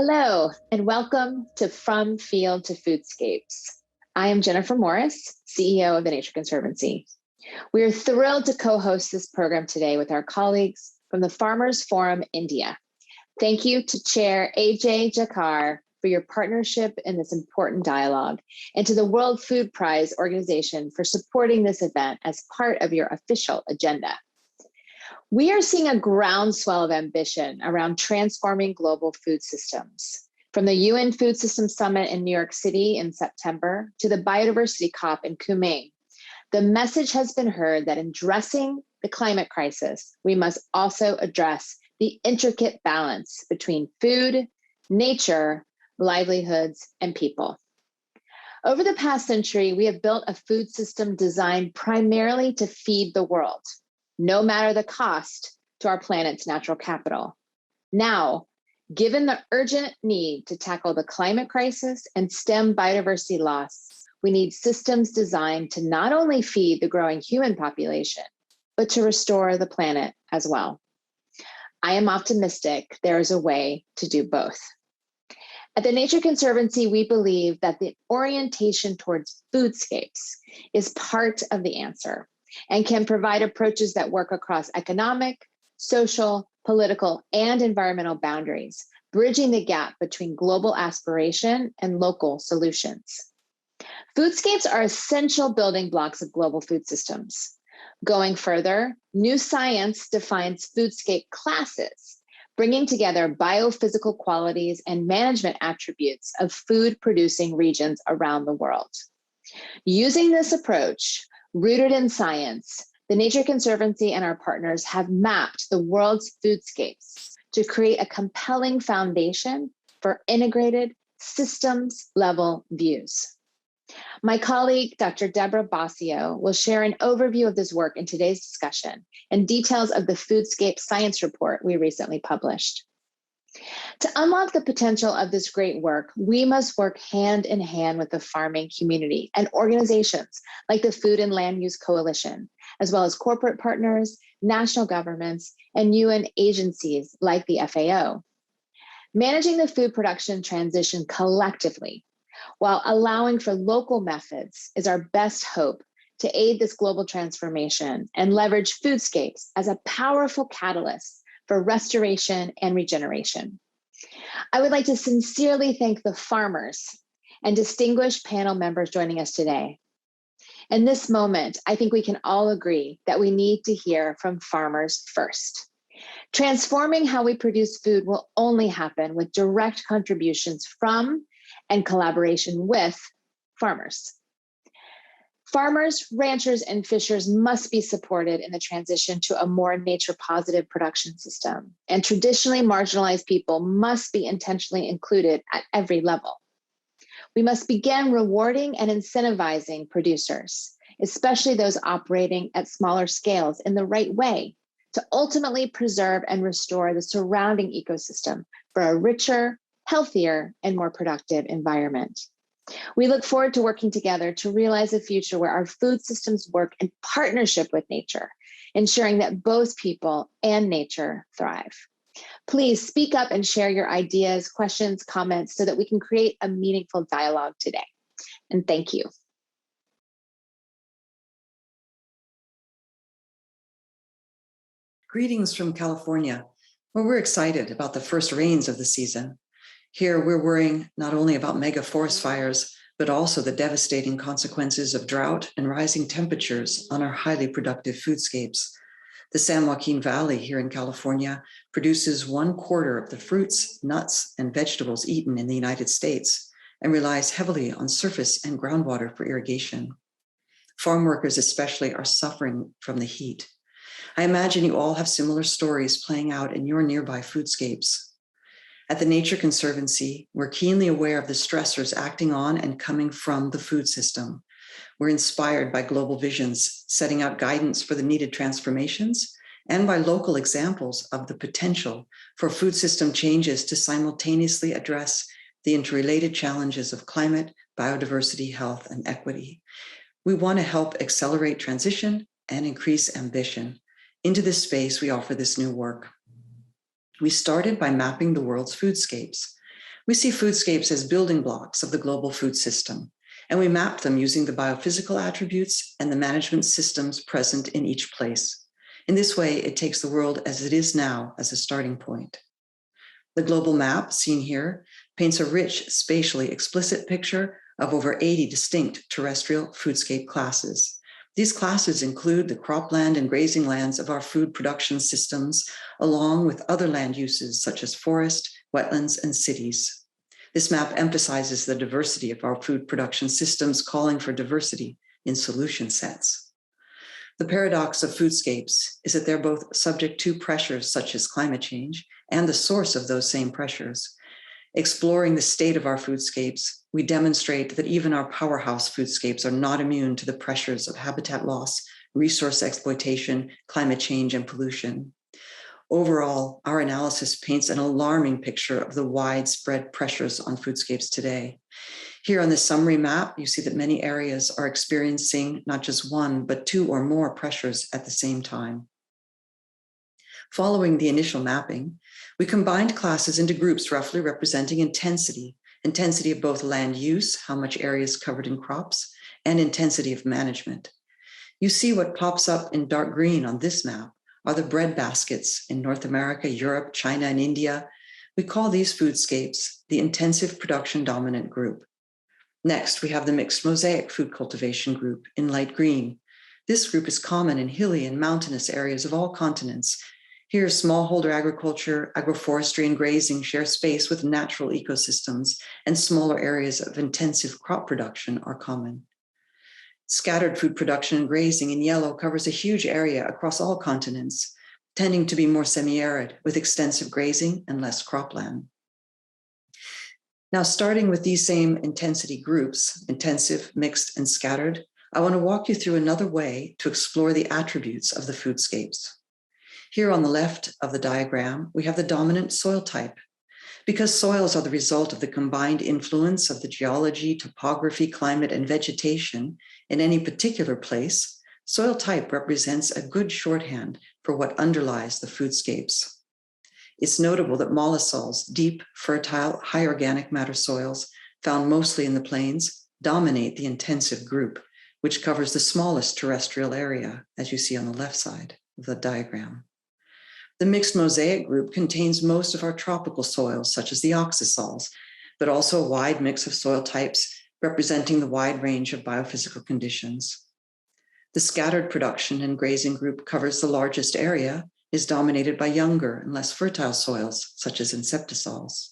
Hello, and welcome to From Field to Foodscapes. I am Jennifer Morris, CEO of the Nature Conservancy. We are thrilled to co-host this program today with our colleagues from the Farmers Forum India. Thank you to Chair Ajay Jakar for your partnership in this important dialogue, and to the World Food Prize organization for supporting this event as part of your official agenda. We are seeing a groundswell of ambition around transforming global food systems. From the UN Food Systems Summit in New York City in September to the Biodiversity COP in Kunming, the message has been heard that in addressing the climate crisis, we must also address the intricate balance between food, nature, livelihoods, and people. Over the past century, we have built a food system designed primarily to feed the world, no matter the cost to our planet's natural capital. Now, given the urgent need to tackle the climate crisis and stem biodiversity loss, we need systems designed to not only feed the growing human population, but to restore the planet as well. I am optimistic there is a way to do both. At the Nature Conservancy, we believe that the orientation towards foodscapes is part of the answer and can provide approaches that work across economic, social, political, and environmental boundaries, bridging the gap between global aspiration and local solutions. Foodscapes are essential building blocks of global food systems. Going further, new science defines foodscape classes, bringing together biophysical qualities and management attributes of food-producing regions around the world. Using this approach, rooted in science, the Nature Conservancy and our partners have mapped the world's foodscapes to create a compelling foundation for integrated systems-level views. My colleague, Dr. Deborah Basio, will share an overview of this work in today's discussion and details of the Foodscape Science Report we recently published. To unlock the potential of this great work, we must work hand in hand with the farming community and organizations like the Food and Land Use Coalition, as well as corporate partners, national governments, and UN agencies like the FAO. Managing the food production transition collectively, while allowing for local methods, is our best hope to aid this global transformation and leverage foodscapes as a powerful catalyst for restoration and regeneration. I would like to sincerely thank the farmers and distinguished panel members joining us today. In this moment, I think we can all agree that we need to hear from farmers first. Transforming how we produce food will only happen with direct contributions from and collaboration with farmers. Farmers, ranchers, and fishers must be supported in the transition to a more nature-positive production system, and traditionally marginalized people must be intentionally included at every level. We must begin rewarding and incentivizing producers, especially those operating at smaller scales, in the right way to ultimately preserve and restore the surrounding ecosystem for a richer, healthier, and more productive environment. We look forward to working together to realize a future where our food systems work in partnership with nature, ensuring that both people and nature thrive. Please speak up and share your ideas, questions, comments, so that we can create a meaningful dialogue today. And thank you. Greetings from California, where we're excited about the first rains of the season. Here, we're worrying not only about mega forest fires, but also the devastating consequences of drought and rising temperatures on our highly productive foodscapes. The San Joaquin Valley here in California produces 1/4 of the fruits, nuts, and vegetables eaten in the United States and relies heavily on surface and groundwater for irrigation. Farm workers especially are suffering from the heat. I imagine you all have similar stories playing out in your nearby foodscapes. At the Nature Conservancy, we're keenly aware of the stressors acting on and coming from the food system. We're inspired by global visions, setting out guidance for the needed transformations, and by local examples of the potential for food system changes to simultaneously address the interrelated challenges of climate, biodiversity, health, and equity. We want to help accelerate transition and increase ambition. Into this space, we offer this new work. We started by mapping the world's foodscapes. We see foodscapes as building blocks of the global food system, and we map them using the biophysical attributes and the management systems present in each place. In this way, it takes the world as it is now as a starting point. The global map, seen here, paints a rich, spatially explicit picture of over 80 distinct terrestrial foodscape classes. These classes include the cropland and grazing lands of our food production systems, along with other land uses such as forest, wetlands, and cities. This map emphasizes the diversity of our food production systems, calling for diversity in solution sets. The paradox of foodscapes is that they're both subject to pressures such as climate change and the source of those same pressures. Exploring the state of our foodscapes, we demonstrate that even our powerhouse foodscapes are not immune to the pressures of habitat loss, resource exploitation, climate change, and pollution. Overall, our analysis paints an alarming picture of the widespread pressures on foodscapes today. Here on this summary map, you see that many areas are experiencing not just one, but two or more pressures at the same time. Following the initial mapping, we combined classes into groups roughly representing intensity of both land use, how much area is covered in crops, and intensity of management. You see what pops up in dark green on this map are the bread baskets in North America, Europe, China, and India. We call these foodscapes the intensive production dominant group. Next, we have the mixed mosaic food cultivation group in light green. This group is common in hilly and mountainous areas of all continents. Here, smallholder agriculture, agroforestry, and grazing share space with natural ecosystems, and smaller areas of intensive crop production are common. Scattered food production and grazing in yellow covers a huge area across all continents, tending to be more semi-arid with extensive grazing and less cropland. Now, starting with these same intensity groups, intensive, mixed, and scattered, I want to walk you through another way to explore the attributes of the foodscapes. Here on the left of the diagram, we have the dominant soil type. Because soils are the result of the combined influence of the geology, topography, climate, and vegetation in any particular place, soil type represents a good shorthand for what underlies the foodscapes. It's notable that mollisols, deep, fertile, high organic matter soils, found mostly in the plains, dominate the intensive group, which covers the smallest terrestrial area, as you see on the left side of the diagram. The mixed mosaic group contains most of our tropical soils, such as the oxysols, but also a wide mix of soil types representing the wide range of biophysical conditions. The scattered production and grazing group covers the largest area, is dominated by younger and less fertile soils, such as insectisols.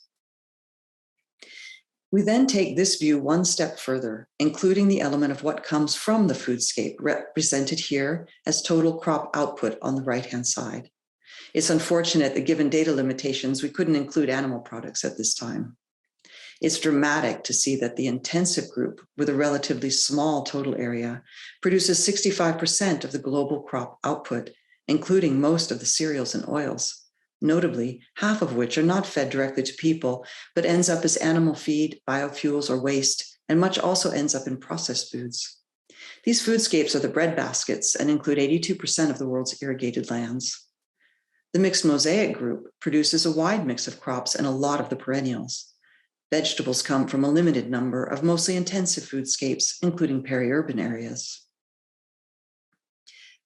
We then take this view one step further, including the element of what comes from the foodscape, represented here as total crop output on the right-hand side. It's unfortunate that given data limitations, we couldn't include animal products at this time. It's dramatic to see that the intensive group, with a relatively small total area, produces 65% of the global crop output, including most of the cereals and oils, notably half of which are not fed directly to people, but ends up as animal feed, biofuels, or waste, and much also ends up in processed foods. These foodscapes are the bread baskets and include 82% of the world's irrigated lands. The mixed mosaic group produces a wide mix of crops and a lot of the perennials. Vegetables come from a limited number of mostly intensive foodscapes, including peri-urban areas.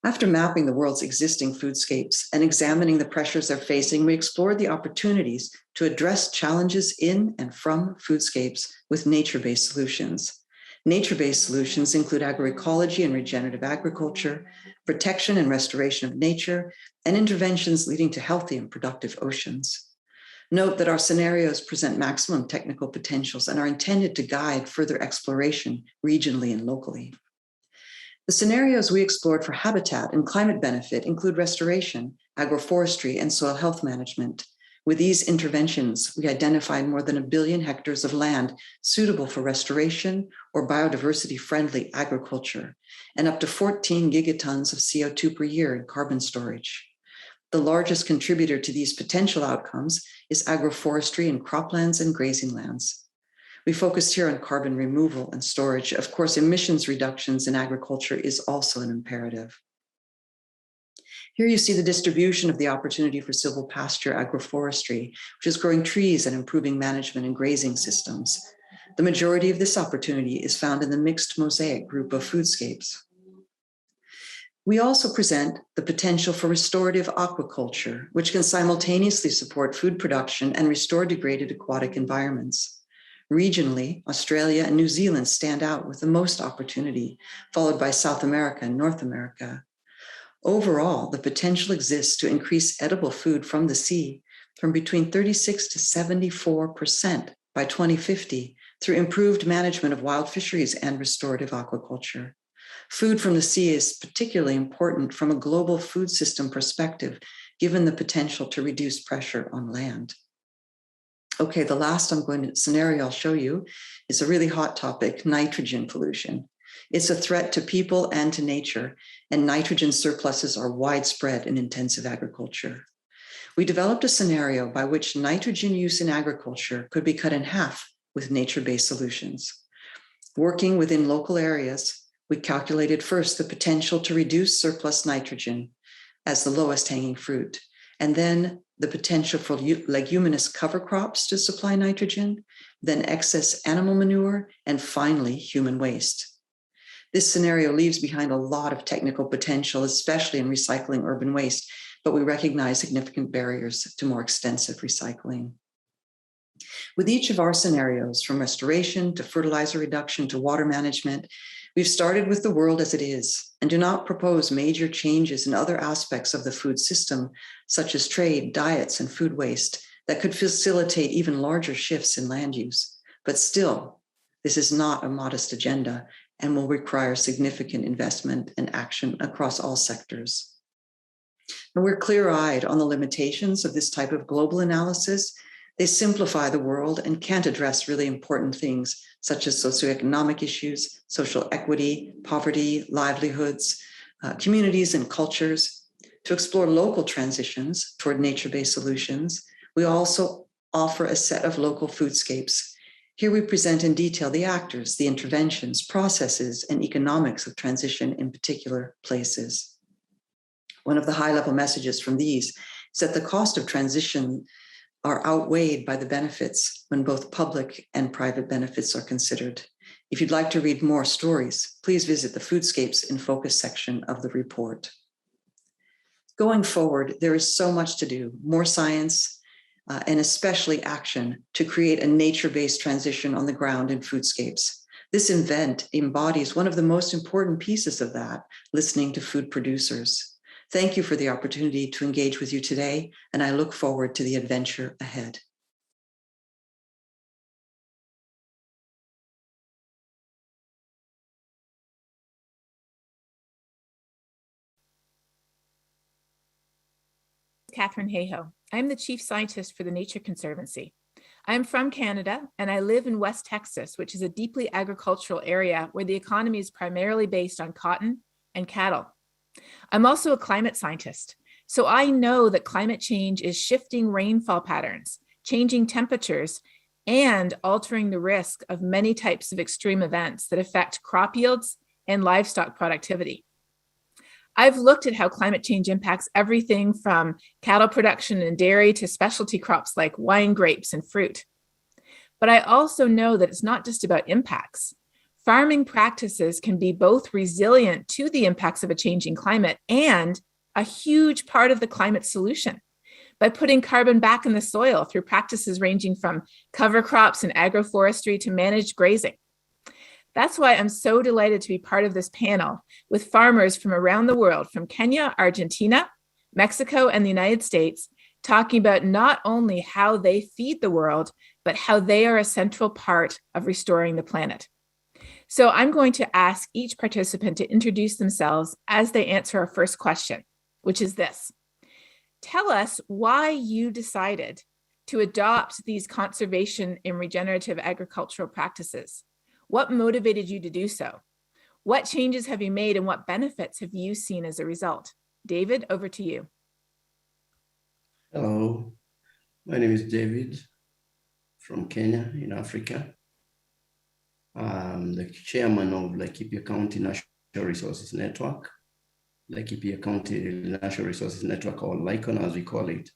After mapping the world's existing foodscapes and examining the pressures they're facing, we explored the opportunities to address challenges in and from foodscapes with nature-based solutions. Nature-based solutions include agroecology and regenerative agriculture, protection and restoration of nature, and interventions leading to healthy and productive oceans. Note that our scenarios present maximum technical potentials and are intended to guide further exploration regionally and locally. The scenarios we explored for habitat and climate benefit include restoration, agroforestry, and soil health management. With these interventions, we identified more than 1 billion hectares of land suitable for restoration or biodiversity-friendly agriculture, and up to 14 gigatons of CO2 per year in carbon storage. The largest contributor to these potential outcomes is agroforestry in croplands and grazing lands. We focused here on carbon removal and storage. Of course, emissions reductions in agriculture is also an imperative. Here you see the distribution of the opportunity for silvopasture agroforestry, which is growing trees and improving management and grazing systems. The majority of this opportunity is found in the mixed mosaic group of Foodscapes. We also present the potential for restorative aquaculture, which can simultaneously support food production and restore degraded aquatic environments. Regionally, Australia and New Zealand stand out with the most opportunity, followed by South America and North America. Overall, the potential exists to increase edible food from the sea from between 36 to 74% by 2050 through improved management of wild fisheries and restorative aquaculture. Food from the sea is particularly important from a global food system perspective, given the potential to reduce pressure on land. Okay, the last scenario I'll show you is a really hot topic, nitrogen pollution. It's a threat to people and to nature, and nitrogen surpluses are widespread in intensive agriculture. We developed a scenario by which nitrogen use in agriculture could be cut in half with nature-based solutions. Working within local areas, we calculated first the potential to reduce surplus nitrogen as the lowest hanging fruit, and then the potential for leguminous cover crops to supply nitrogen, then excess animal manure, and finally human waste. This scenario leaves behind a lot of technical potential, especially in recycling urban waste, but we recognize significant barriers to more extensive recycling. With each of our scenarios, from restoration to fertilizer reduction to water management, we've started with the world as it is and do not propose major changes in other aspects of the food system, such as trade, diets, and food waste, that could facilitate even larger shifts in land use. But still, this is not a modest agenda and will require significant investment and action across all sectors. And we're clear-eyed on the limitations of this type of global analysis. They simplify the world and can't address really important things such as socioeconomic issues, social equity, poverty, livelihoods, communities and cultures. To explore local transitions toward nature-based solutions, we also offer a set of local foodscapes. Here we present in detail the actors, the interventions, processes, and economics of transition in particular places. One of the high-level messages from these is that the cost of transition are outweighed by the benefits when both public and private benefits are considered. If you'd like to read more stories, please visit the Foodscapes in Focus section of the report. Going forward, there is so much to do, more science, and especially action to create a nature-based transition on the ground in Foodscapes. This event embodies one of the most important pieces of that, listening to food producers. Thank you for the opportunity to engage with you today, and I look forward to the adventure ahead. Catherine Hayhoe. I'm the Chief Scientist for the Nature Conservancy. I'm from Canada, and I live in West Texas, which is a deeply agricultural area where the economy is primarily based on cotton and cattle. I'm also a climate scientist, so I know that climate change is shifting rainfall patterns, changing temperatures, and altering the risk of many types of extreme events that affect crop yields and livestock productivity. I've looked at how climate change impacts everything from cattle production and dairy to specialty crops like wine, grapes, and fruit. But I also know that it's not just about impacts. Farming practices can be both resilient to the impacts of a changing climate and a huge part of the climate solution by putting carbon back in the soil through practices ranging from cover crops and agroforestry to managed grazing. That's why I'm so delighted to be part of this panel with farmers from around the world, from Kenya, Argentina, Mexico, and the United States, talking about not only how they feed the world, but how they are a central part of restoring the planet. So I'm going to ask each participant to introduce themselves as they answer our first question, which is this. Tell us why you decided to adopt these conservation and regenerative agricultural practices. What motivated you to do so? What changes have you made and what benefits have you seen as a result? David, over to you. Hello, my name is David from Kenya in Africa. I'm the chairman of Laikipia County Natural Resources Network. Laikipia County Natural Resources Network, or LICON as we call it.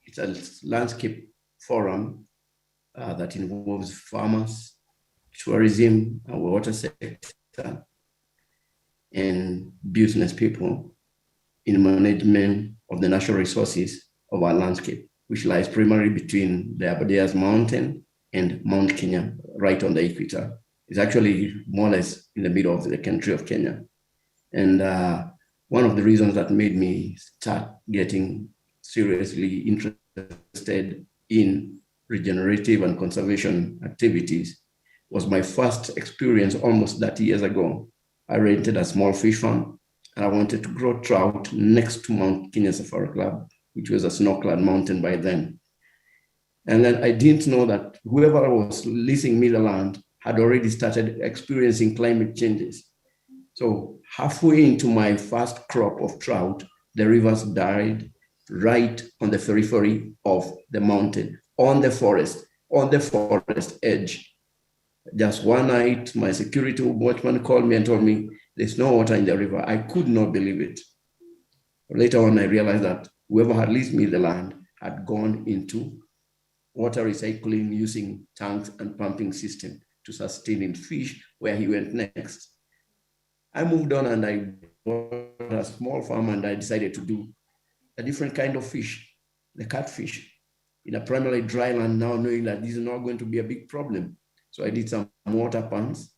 It's a landscape forum that involves farmers, tourism, and water sector, and business people in management of the natural resources of our landscape, which lies primarily between the Aberdares Mountain and Mount Kenya, right on the equator. It's actually more or less in the middle of the country of Kenya. And one of the reasons that made me start getting seriously interested in regenerative and conservation activities was my first experience almost 30 years ago. I rented a small fish farm and I wanted to grow trout next to Mount Kenya Safari Club, which was a snow-clad mountain by then. And then I didn't know that whoever was leasing me the land had already started experiencing climate changes. So halfway into my first crop of trout, the rivers died right on the periphery of the mountain, on the forest edge. Just one night, my security watchman called me and told me there's no water in the river. I could not believe it. Later on, I realized that whoever had leased me the land had gone into water recycling using tanks and pumping system to sustain in fish where he went next. I moved on and I bought a small farm and I decided to do a different kind of fish, the catfish, in a primarily dry land, now knowing that this is not going to be a big problem. So I did some water ponds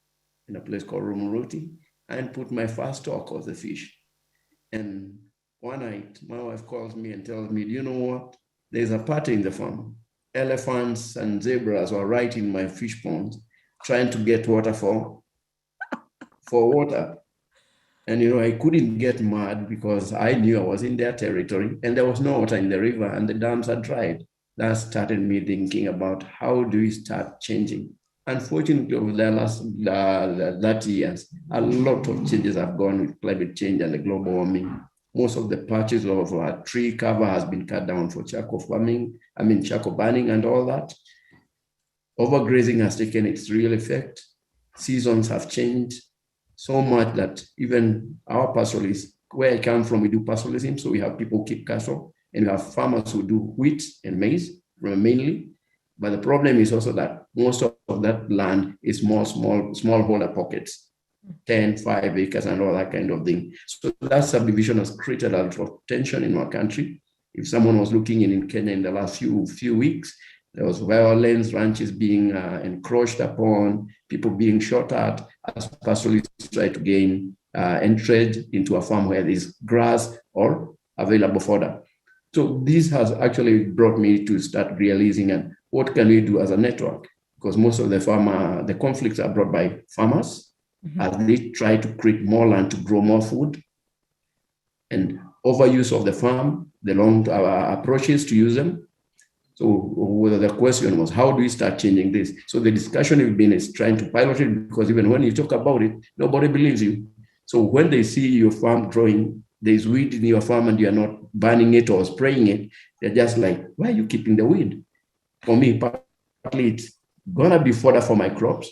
in a place called Rumuruti and put my first stock of the fish. And one night, my wife calls me and tells me, do you know what? There's a party in the farm. Elephants and zebras were right in my fish ponds trying to get water for water. And, you know, I couldn't get mad because I knew I was in their territory and there was no water in the river and the dams had dried. That started me thinking about how do we start changing. Unfortunately, over the last 30 years, a lot of changes have gone with climate change and the global warming. Most of the patches of tree cover has been cut down for charcoal farming, charcoal burning and all that. Overgrazing has taken its real effect. Seasons have changed so much that even our pastoralists, where I come from, we do pastoralism. So we have people keep cattle and we have farmers who do wheat and maize mainly. But the problem is also that most of that land is smallholder pockets, 10, 5 acres and all that kind of thing. So that subdivision has created a lot of tension in our country. If someone was looking in Kenya in the last few weeks, there was violence, ranches being encroached upon, people being shot at as pastoralists try to gain entrance into a farm where there's grass or available fodder. So this has actually brought me to start realizing and what can we do as a network? Because most of the conflicts are brought by farmers as they try to create more land to grow more food and overuse of the farm, the long approaches to use them. So the question was, how do we start changing this? So the discussion we've been is trying to pilot it because even when you talk about it, nobody believes you. So when they see your farm growing, there's weed in your farm and you're not burning it or spraying it, they're just like, why are you keeping the weed? For me, partly it's gonna be fodder for my crops.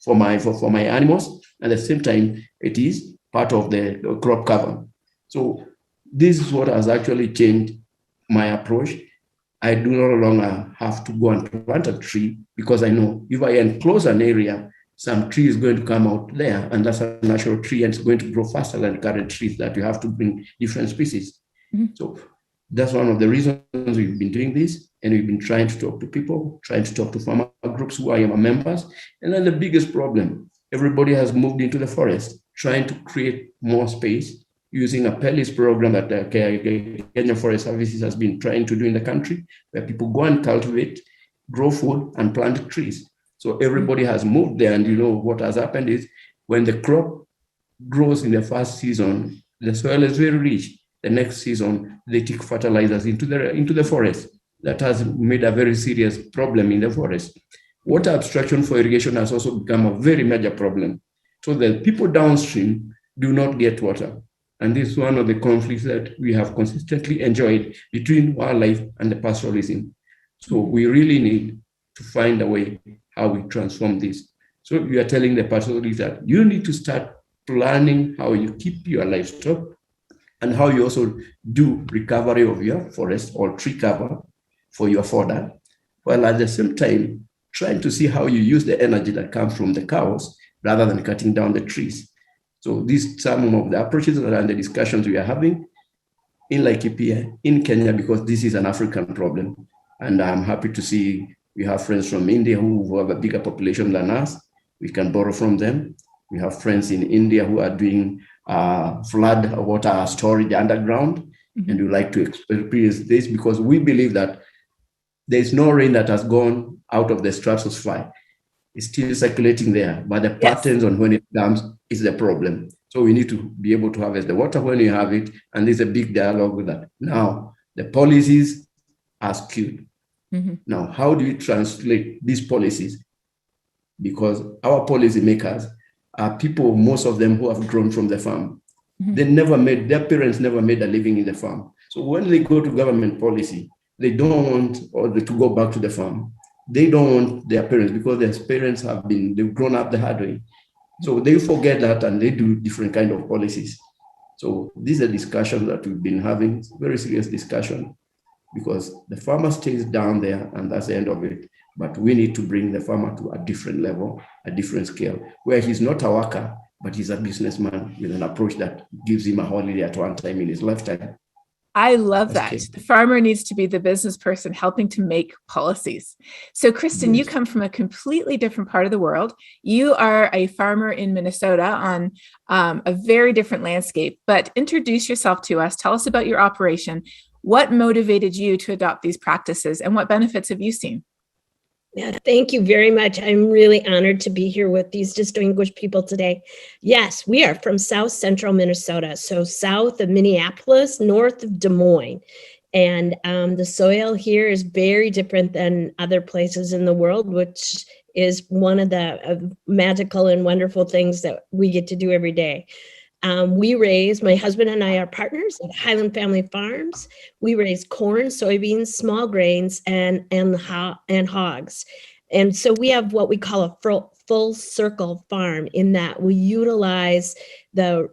For my animals. At the same time, it is part of the crop cover. So this is what has actually changed my approach. I do no longer have to go and plant a tree because I know if I enclose an area, some tree is going to come out there and that's a natural tree and it's going to grow faster than current trees that you have to bring different species. So that's one of the reasons we've been doing this. And we've been trying to talk to people, trying to talk to farmer groups who are our members. And then the biggest problem, everybody has moved into the forest, trying to create more space using a pellets program that the Kenya Forest Services has been trying to do in the country, where people go and cultivate, grow food, and plant trees. So everybody has moved there. And you know what has happened is when the crop grows in the first season, the soil is very rich. The next season, they take fertilizers into the forest. That has made a very serious problem in the forest. Water abstraction for irrigation has also become a very major problem. So the people downstream do not get water. And this is one of the conflicts that we have consistently enjoyed between wildlife and the pastoralism. So we really need to find a way how we transform this. So we are telling the pastoralists that you need to start planning how you keep your livestock and how you also do recovery of your forest or tree cover for your fodder, while at the same time trying to see how you use the energy that comes from the cows rather than cutting down the trees. So these some of the approaches and the discussions we are having in Laikipia, in Kenya, because this is an African problem. And I'm happy to see we have friends from India who have a bigger population than us. We can borrow from them. We have friends in India who are doing flood water storage underground. Mm-hmm. And we like to experience this because we believe that there's no rain that has gone out of the stratosphere. It's still circulating there, but the patterns on when it comes is the problem. So we need to be able to harvest the water when you have it. And there's a big dialogue with that. Now, the policies are skewed. Mm-hmm. Now, how do you translate these policies? Because our policymakers are people, most of them who have grown from the farm. Mm-hmm. Their parents never made a living in the farm. So when they go to government policy, they don't want to go back to the farm. They don't want their parents because their parents they've grown up the hard way. So they forget that and they do different kind of policies. So these are discussions that we've been having, very serious discussion, because the farmer stays down there and that's the end of it. But we need to bring the farmer to a different level, a different scale, where he's not a worker, but he's a businessman with an approach that gives him a holiday at one time in his lifetime. I love that. The farmer needs to be the business person helping to make policies. So, Kristen, you come from a completely different part of the world. You are a farmer in Minnesota on a very different landscape, but introduce yourself to us. Tell us about your operation. What motivated you to adopt these practices and what benefits have you seen? Yeah, thank you very much. I'm really honored to be here with these distinguished people today. Yes, we are from South Central Minnesota, so south of Minneapolis, north of Des Moines. And the soil here is very different than other places in the world, which is one of the magical and wonderful things that we get to do every day. My husband and I are partners at Highland Family Farms. We raise corn, soybeans, small grains, and hogs. And so we have what we call a full circle farm in that we utilize the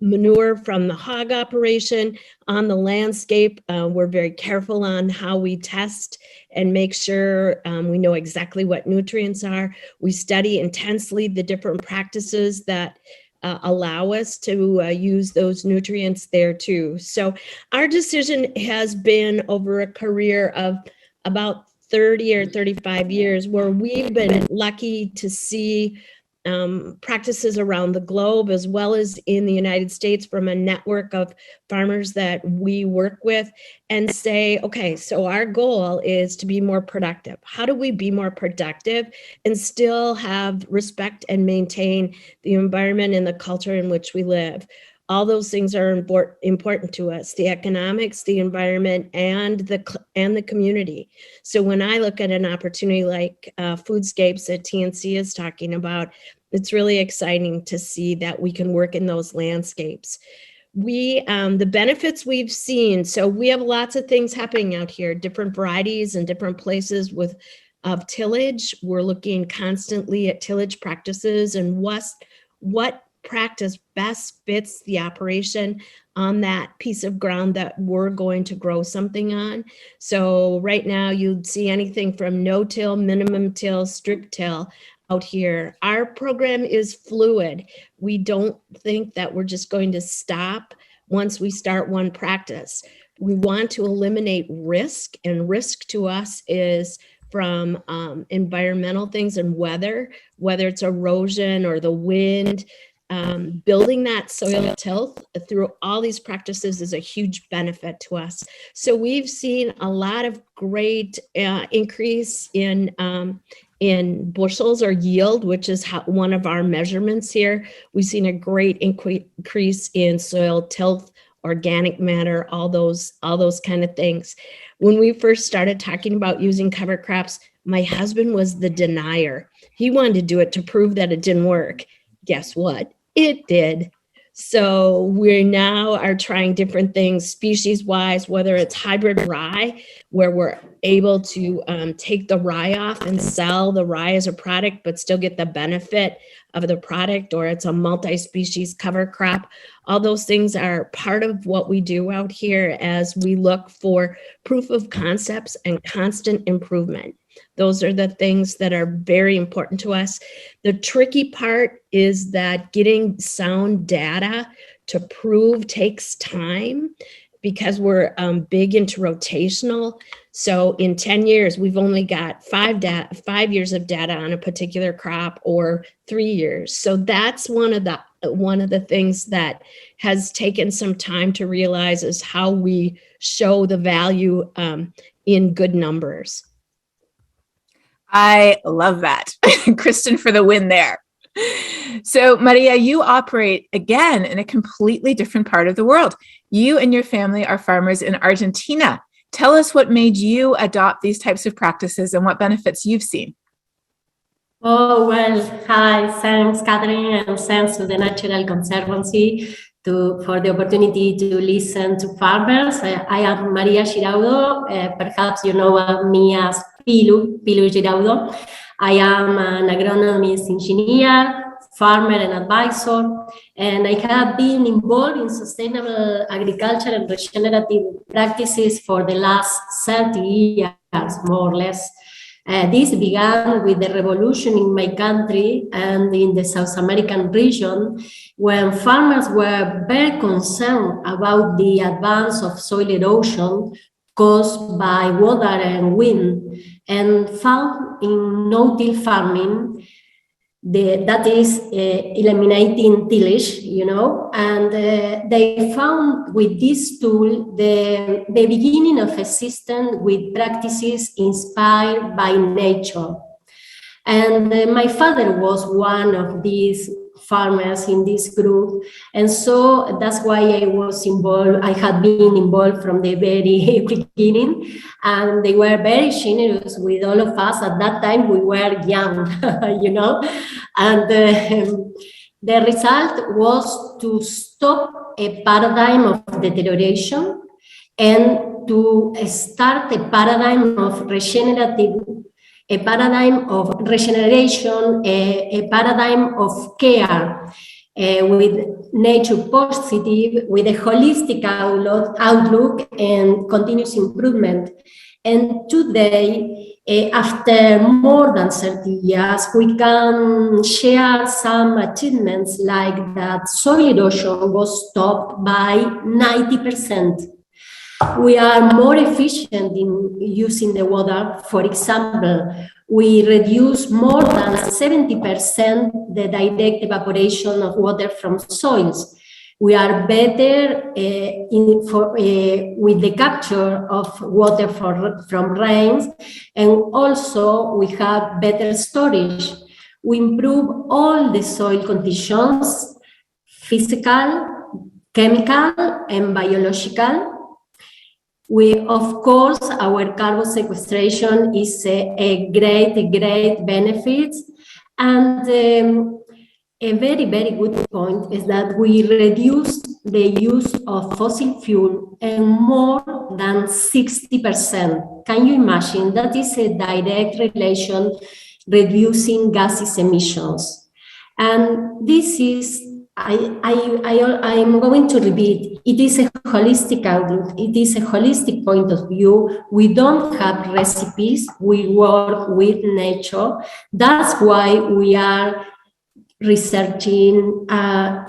manure from the hog operation on the landscape. We're very careful on how we test and make sure we know exactly what nutrients are. We study intensely the different practices that allow us to use those nutrients there too. So our decision has been over a career of about 30 or 35 years where we've been lucky to see practices around the globe as well as in the United States from a network of farmers that we work with and say, okay, so our goal is to be more productive. How do we be more productive and still have respect and maintain the environment and the culture in which we live? All those things are important to us, the economics, the environment, and the community. So when I look at an opportunity like Foodscapes that TNC is talking about, it's really exciting to see that we can work in those landscapes. The benefits we've seen, so we have lots of things happening out here, different varieties and different places of tillage. We're looking constantly at tillage practices and what practice best fits the operation on that piece of ground that we're going to grow something on. So right now you'd see anything from no-till, minimum till, strip till out here. Our program is fluid. We don't think that we're just going to stop once we start one practice. We want to eliminate risk, and risk to us is from environmental things and weather, whether it's erosion or the wind. Building that soil tilth through all these practices is a huge benefit to us. So we've seen a lot of great increase in bushels or yield, which is one of our measurements here. We've seen a great increase in soil tilth, organic matter, all those kind of things. When we first started talking about using cover crops, my husband was the denier. He wanted to do it to prove that it didn't work. Guess what? It did. So we now are trying different things species-wise, whether it's hybrid rye, where we're able to take the rye off and sell the rye as a product, but still get the benefit of the product, or it's a multi-species cover crop. All those things are part of what we do out here as we look for proof of concepts and constant improvement. Those are the things that are very important to us. The tricky part is that getting sound data to prove takes time because we're big into rotational. So in 10 years, we've only got 5 years of data on a particular crop, or 3 years. So that's one of the things that has taken some time to realize is how we show the value in good numbers. I love that. Kristen for the win there. So Maria, you operate again in a completely different part of the world. You and your family are farmers in Argentina. Tell us what made you adopt these types of practices and what benefits you've seen. Oh, well, hi, thanks, Catherine, and thanks to the Nature Conservancy for the opportunity to listen to farmers. I am Maria Giraudo. Perhaps you know me as Pilu Giraudo. I am an agronomist engineer, farmer and advisor, and I have been involved in sustainable agriculture and regenerative practices for the last 30 years, more or less. This began with the revolution in my country and in the South American region, when farmers were very concerned about the advance of soil erosion caused by water and wind, and found in no-till farming, that is eliminating tillage, and they found with this tool the beginning of a system with practices inspired by nature. And my father was one of these farmers in this group, and so that's why I was involved. I had been involved from the very beginning, and they were very generous with all of us. At that time we were young, and the result was to stop a paradigm of deterioration and to start a paradigm of regenerative, a paradigm of regeneration, a paradigm of care, with nature positive, with a holistic outlook and continuous improvement. And today, after more than 30 years, we can share some achievements like that soil erosion was stopped by 90%. We are more efficient in using the water. For example, we reduce more than 70% the direct evaporation of water from soils. We are better with the capture of water from rains, and also we have better storage. We improve all the soil conditions, physical, chemical, and biological. Of course, our carbon sequestration is a great benefit. And a very, very good point is that we reduce the use of fossil fuel and more than 60%. Can you imagine? That is a direct relation reducing gases emissions. And this is, I'm going to repeat, it is a holistic outlook, it is a holistic point of view. We don't have recipes, we work with nature. That's why we are researching,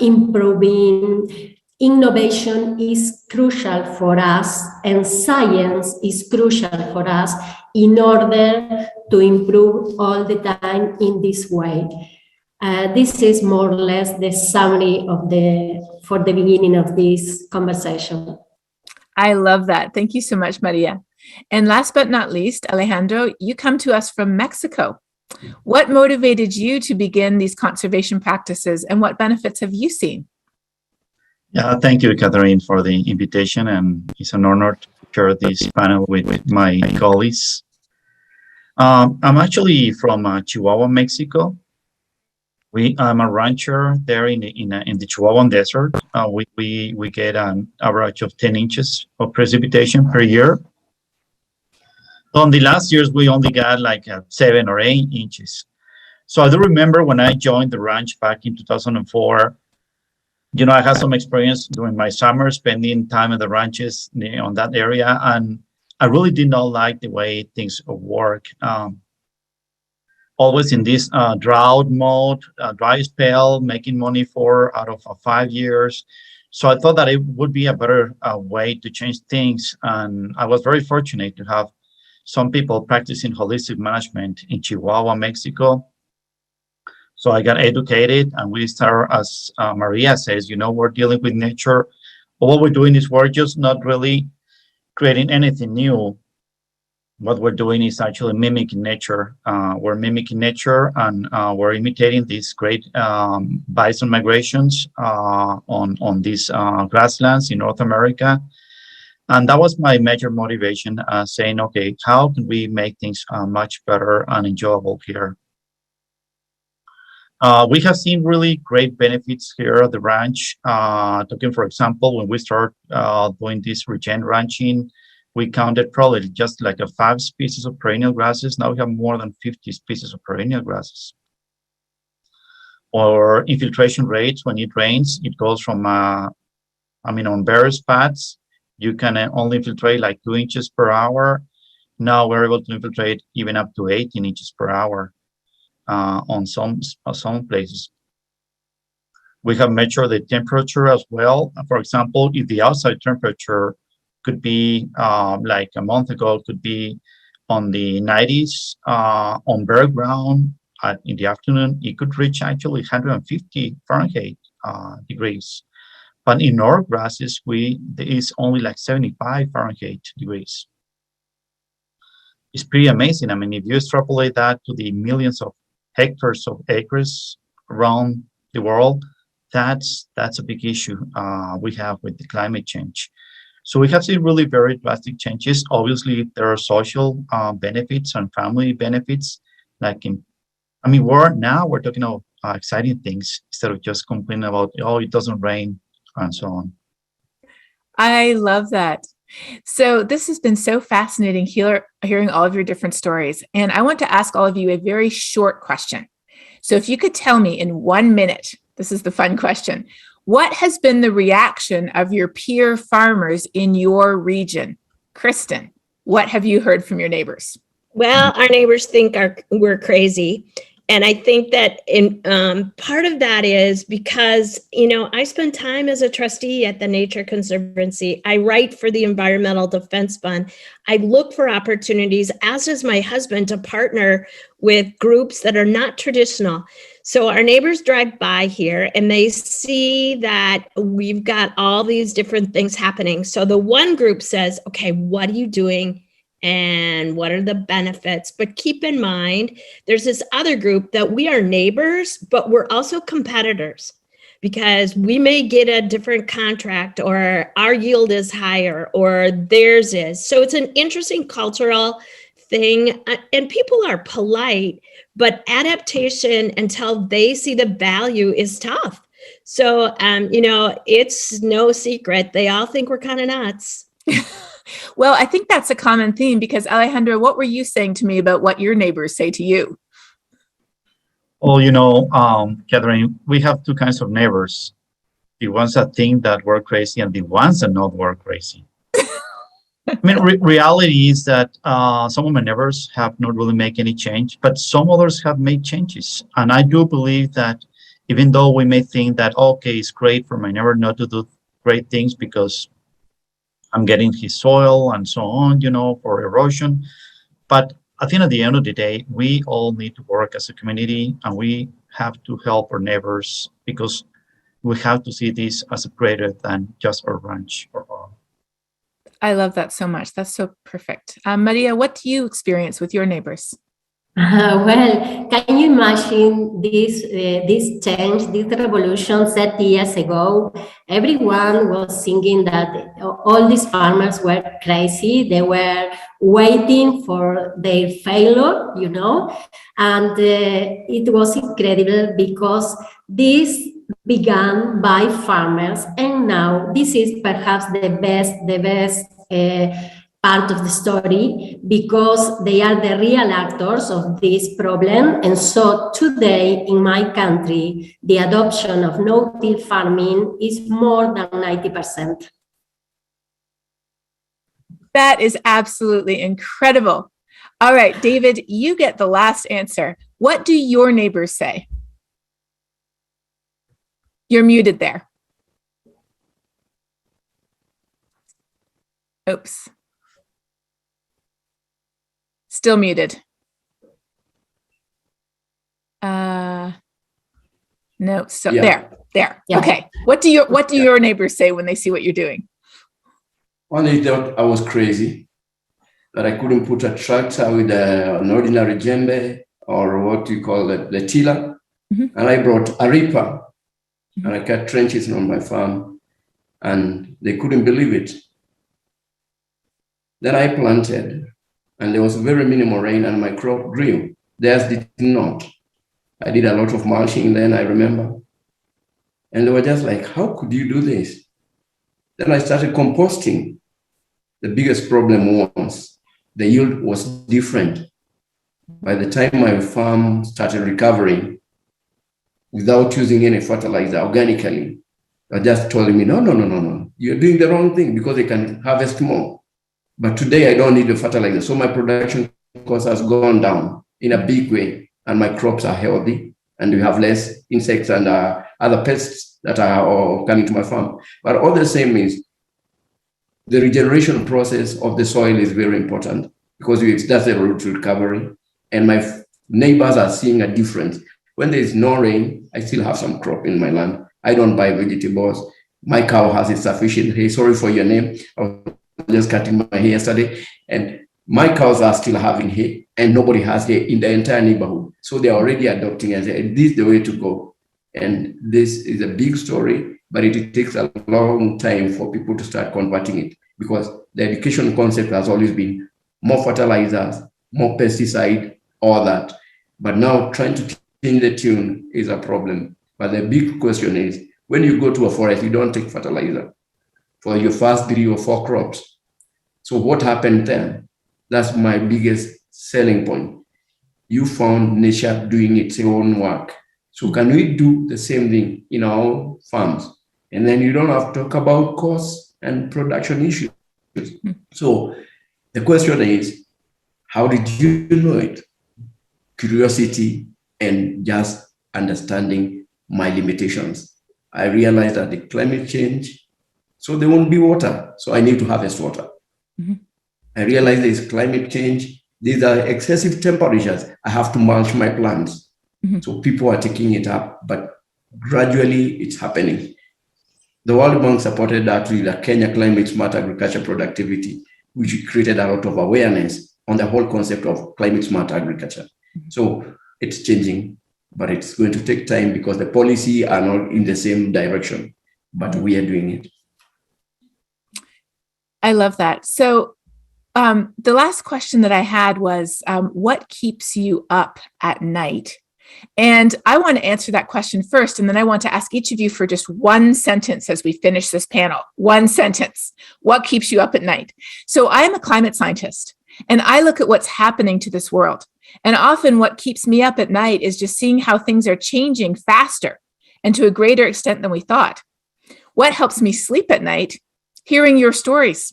improving. Innovation is crucial for us, and science is crucial for us in order to improve all the time in this way. This is more or less the summary for the beginning of this conversation. I love that. Thank you so much, Maria. And last but not least, Alejandro, you come to us from Mexico. What motivated you to begin these conservation practices, and what benefits have you seen? Yeah, thank you, Catherine, for the invitation, and it's an honor to share this panel with my colleagues. I'm actually from Chihuahua, Mexico. I'm a rancher there in the Chihuahuan Desert. We get an average of 10 inches of precipitation per year. On the last years, we only got like 7 or 8 inches. So I do remember when I joined the ranch back in 2004, I had some experience during my summer spending time at the ranches on that area. And I really did not like the way things work. Always in this drought mode, dry spell, making money 4 out of 5 years. So I thought that it would be a better way to change things. And I was very fortunate to have some people practicing holistic management in Chihuahua, Mexico. So I got educated, and we start, as Maria says, we're dealing with nature. But what we're doing is we're just not really creating anything new. What we're doing is actually mimicking nature. We're mimicking nature, and we're imitating these great bison migrations on these grasslands in North America. And that was my major motivation, saying, okay, how can we make things much better and enjoyable here? We have seen really great benefits here at the ranch. Talking, for example, when we start doing this regen ranching, we counted probably just like 5 species of perennial grasses. Now we have more than 50 species of perennial grasses. Or infiltration rates, when it rains, it goes from, on bare spots, you can only infiltrate like 2 inches per hour. Now we're able to infiltrate even up to 18 inches per hour on some places. We have measured the temperature as well. For example, if the outside temperature could be like a month ago, could be on the 90s on bare ground in the afternoon, it could reach actually 150 Fahrenheit degrees. But in our grasses, it's only like 75 Fahrenheit degrees. It's pretty amazing. If you extrapolate that to the millions of hectares of acres around the world, that's a big issue we have with the climate change. So we have seen really very drastic changes. Obviously, there are social benefits and family benefits. We're talking about exciting things instead of just complaining about, it doesn't rain and so on. I love that. So this has been so fascinating hearing all of your different stories. And I want to ask all of you a very short question. So if you could tell me in 1 minute, this is the fun question, what has been the reaction of your peer farmers in your region? Kristen, what have you heard from your neighbors? Well, our neighbors think we're crazy. And I think that part of that is because, I spend time as a trustee at the Nature Conservancy. I write for the Environmental Defense Fund. I look for opportunities, as does my husband, to partner with groups that are not traditional. So our neighbors drive by here and they see that we've got all these different things happening. So the one group says, okay, what are you doing? And what are the benefits? But keep in mind, there's this other group that we are neighbors, but we're also competitors because we may get a different contract or our yield is higher or theirs is. So it's an interesting cultural thing. And people are polite, but adaptation until they see the value is tough. So, it's no secret. They all think we're kind of nuts. Well, I think that's a common theme because Alejandro, what were you saying to me about what your neighbors say to you? Well, Catherine, we have 2 kinds of neighbors. The ones that think that we're crazy and the ones that not we're crazy. Reality is that some of my neighbors have not really made any change, but some others have made changes. And I do believe that even though we may think that, okay, it's great for my neighbor not to do great things because I'm getting his soil and so on, for erosion. But I think at the end of the day, we all need to work as a community and we have to help our neighbors because we have to see this as greater than just our ranch or farm. I love that so much. That's so perfect. Maria, what do you experience with your neighbors? Well, can you imagine this change, this revolution 30 years ago? Everyone was thinking that all these farmers were crazy. They were waiting for their failure, and it was incredible because this began by farmers, and now this is perhaps the best part of the story because they are the real actors of this problem. And so today in my country, the adoption of no-till farming is more than 90%. That is absolutely incredible. All right, David, you get the last answer. What do your neighbors say? You're muted there. Oops. Still muted. No, so yeah. there. Yeah. Okay. What do your neighbors say when they see what you're doing? Well, they thought I was crazy, that I couldn't put a tractor with an ordinary djembe or what you call the tiller. Mm-hmm. And I brought a reaper, mm-hmm. and I cut trenches on my farm, and they couldn't believe it. Then I planted, and there was very minimal rain, and my crop grew. Theirs did not. I did a lot of mulching then, I remember. And they were just like, how could you do this? Then I started composting. The biggest problem was the yield was different. By the time my farm started recovering, without using any fertilizer organically, they just told me, no, you're doing the wrong thing because they can harvest more. But today I don't need the fertilizer. So my production cost has gone down in a big way, and my crops are healthy, and we have less insects and other pests that are all coming to my farm. But all the same is the regeneration process of the soil is very important because that's the route to recovery. And my neighbors are seeing a difference. When there is no rain, I still have some crop in my land. I don't buy vegetables. My cow has it sufficient hay. Sorry for your name. I was just cutting my hair yesterday. And my cows are still having hay, and nobody has hay in the entire neighborhood. So they're already adopting and saying, this is the way to go. And this is a big story, but it takes a long time for people to start converting it because the education concept has always been more fertilizers, more pesticide, all that. But now trying to change the tune is a problem. But the big question is, when you go to a forest, you don't take fertilizer for your first 3 or 4 crops. So what happened then? That's my biggest selling point. You found nature doing its own work. So can we do the same thing in our farms? And then you don't have to talk about costs and production issues. So the question is, how did you know it? Curiosity and just understanding my limitations. I realized that the climate change, so there won't be water. So I need to harvest water. Mm-hmm. I realized there's climate change. These are excessive temperatures. I have to mulch my plants. Mm-hmm. So people are taking it up, but gradually it's happening. The World Bank supported that with the Kenya Climate Smart Agriculture Productivity, which created a lot of awareness on the whole concept of climate smart agriculture. Mm-hmm. So it's changing, but it's going to take time because the policy are not in the same direction, but we are doing it. I love that. So the last question that I had was, what keeps you up at night? And I want to answer that question first, and then I want to ask each of you for just one sentence as we finish this panel. One sentence. What keeps you up at night? So I am a climate scientist, and I look at what's happening to this world. And often what keeps me up at night is just seeing how things are changing faster and to a greater extent than we thought. What helps me sleep at night? Hearing your stories.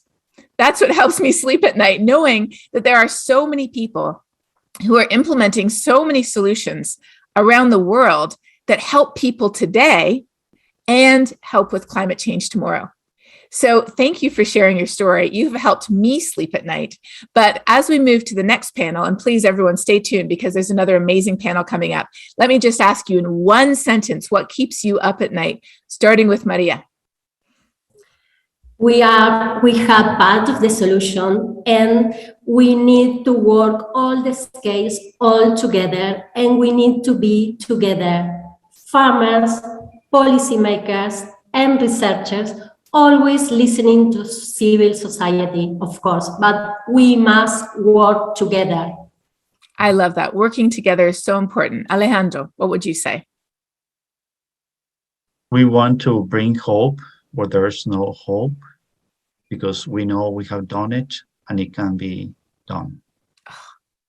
That's what helps me sleep at night, knowing that there are so many people who are implementing so many solutions around the world that help people today and help with climate change tomorrow. So thank you for sharing your story. You've helped me sleep at night. But as we move to the next panel, and please everyone stay tuned because there's another amazing panel coming up. Let me just ask you in one sentence, what keeps you up at night, starting with Maria? we have part of the solution, and we need to work all the scales all together, and we need to be together, farmers, policymakers, and researchers, always listening to civil society, of course, but we must work together. I love that. Working together is so important. Alejandro, what would you say? We want to bring hope where there's no hope, because we know we have done it and it can be done.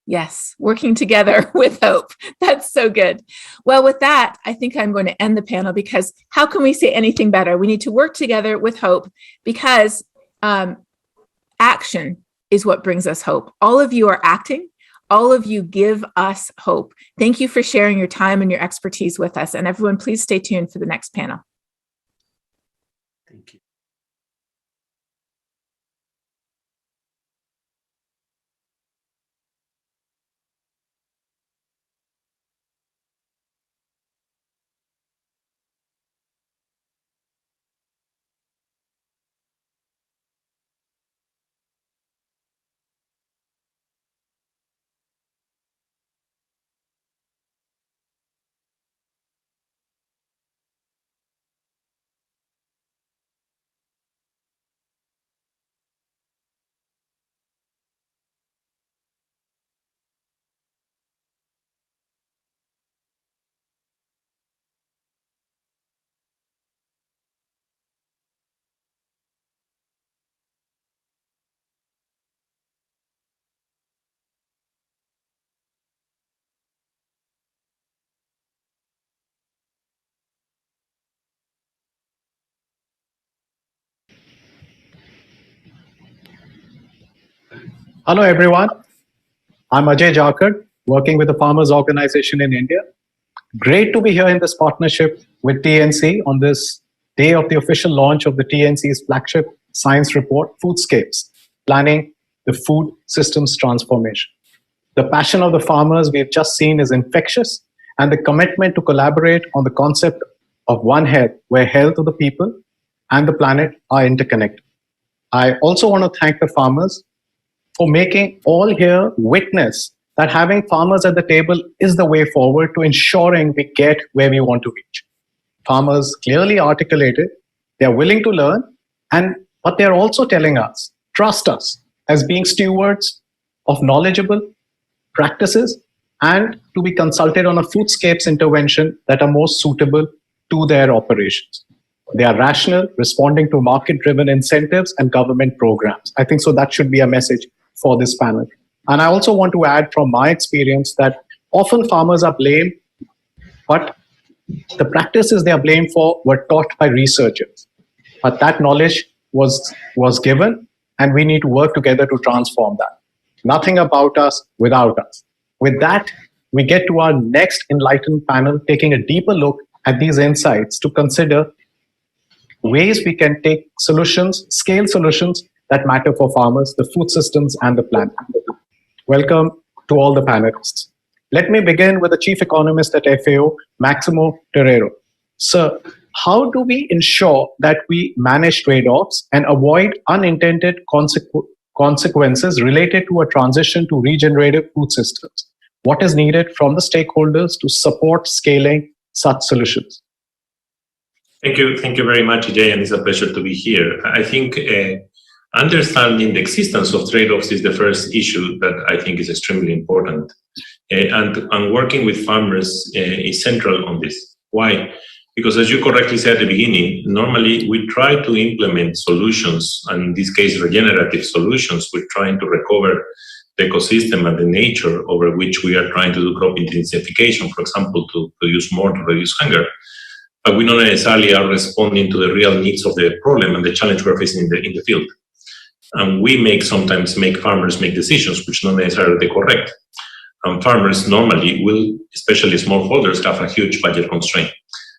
Yes, working together with hope. That's so good. Well, with that, I think I'm going to end the panel, because how can we say anything better? We need to work together with hope, because action is what brings us hope. All of you are acting. All of you give us hope. Thank you for sharing your time and your expertise with us. And everyone, please stay tuned for the next panel. Thank you. Hello, everyone. I'm Ajay Jakar, working with the Farmers Organization in India. Great to be here in this partnership with TNC on this day of the official launch of the TNC's flagship science report, Foodscapes, Planning the Food Systems Transformation. The passion of the farmers we've just seen is infectious, and the commitment to collaborate on the concept of One Health, where health of the people and the planet are interconnected. I also want to thank the farmers for making all here witness that having farmers at the table is the way forward to ensuring we get where we want to reach. Farmers clearly articulated they are willing to learn, but they're also telling us, trust us as being stewards of knowledgeable practices and to be consulted on a Foodscapes intervention that are most suitable to their operations. They are rational, responding to market-driven incentives and government programs. I think so that should be a message for this panel. And I also want to add from my experience that often farmers are blamed, but the practices they are blamed for were taught by researchers. But that knowledge was given, and we need to work together to transform that. Nothing about us without us. With that, we get to our next enlightened panel, taking a deeper look at these insights to consider ways we can take solutions, scale solutions that matter for farmers, the food systems, and the planet. Welcome to all the panelists. Let me begin with the Chief Economist at FAO, Maximo Terrero. Sir, how do we ensure that we manage trade-offs and avoid unintended consequences related to a transition to regenerative food systems? What is needed from the stakeholders to support scaling such solutions? Thank you very much, Jay, and it's a pleasure to be here. I think understanding the existence of trade-offs is the first issue that I think is extremely important. And working with farmers is central on this. Why? Because as you correctly said at the beginning, normally we try to implement solutions, and in this case, regenerative solutions. We're trying to recover the ecosystem and the nature over which we are trying to do crop intensification, for example, to produce more to reduce hunger. But we not necessarily are responding to the real needs of the problem and the challenge we're facing in the field. And we sometimes make farmers make decisions which not necessarily the correct. Farmers normally will, especially smallholders, have a huge budget constraint.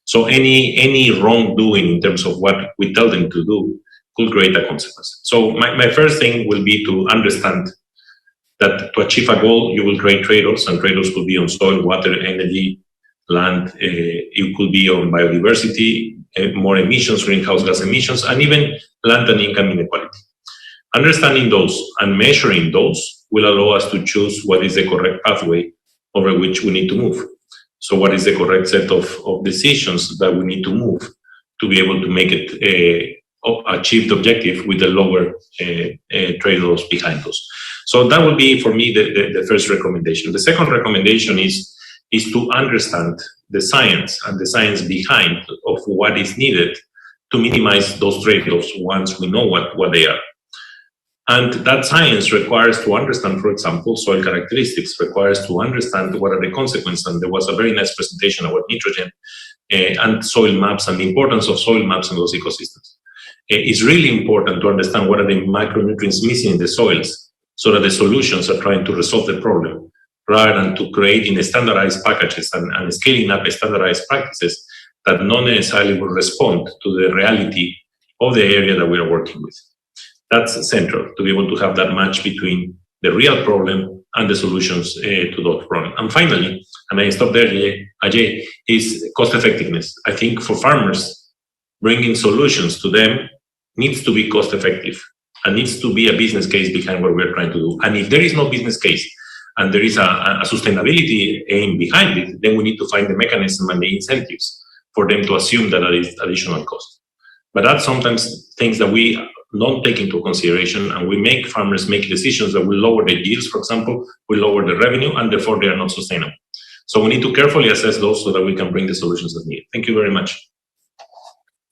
So any wrongdoing in terms of what we tell them to do could create a consequence. So my first thing will be to understand that to achieve a goal, you will create trade-offs, and trade-offs could be on soil, water, energy, land. It could be on biodiversity, more emissions, greenhouse gas emissions, and even land and income inequality. Understanding those and measuring those will allow us to choose what is the correct pathway over which we need to move. So what is the correct set of decisions that we need to move to be able to make it achieve the objective with the lower trade-offs behind those. So that would be, for me, the first recommendation. The second recommendation is to understand the science and the science behind of what is needed to minimize those trade-offs once we know what they are. And that science requires to understand, for example, soil characteristics, requires to understand what are the consequences. And there was a very nice presentation about nitrogen and soil maps and the importance of soil maps in those ecosystems. It's really important to understand what are the micronutrients missing in the soils so that the solutions are trying to resolve the problem rather than to creating standardized packages and scaling up standardized practices that not necessarily will respond to the reality of the area that we are working with. That's central, to be able to have that match between the real problem and the solutions to those problems. And finally, and I stop there, Ajay, is cost effectiveness. I think for farmers, bringing solutions to them needs to be cost effective and needs to be a business case behind what we're trying to do. And if there is no business case and there is a sustainability aim behind it, then we need to find the mechanism and the incentives for them to assume that is additional cost. But that's sometimes things that we don't take into consideration, and we make farmers make decisions that will lower the yields, for example, will lower the revenue, and therefore they are not sustainable. So we need to carefully assess those so that we can bring the solutions that needed. Thank you very much.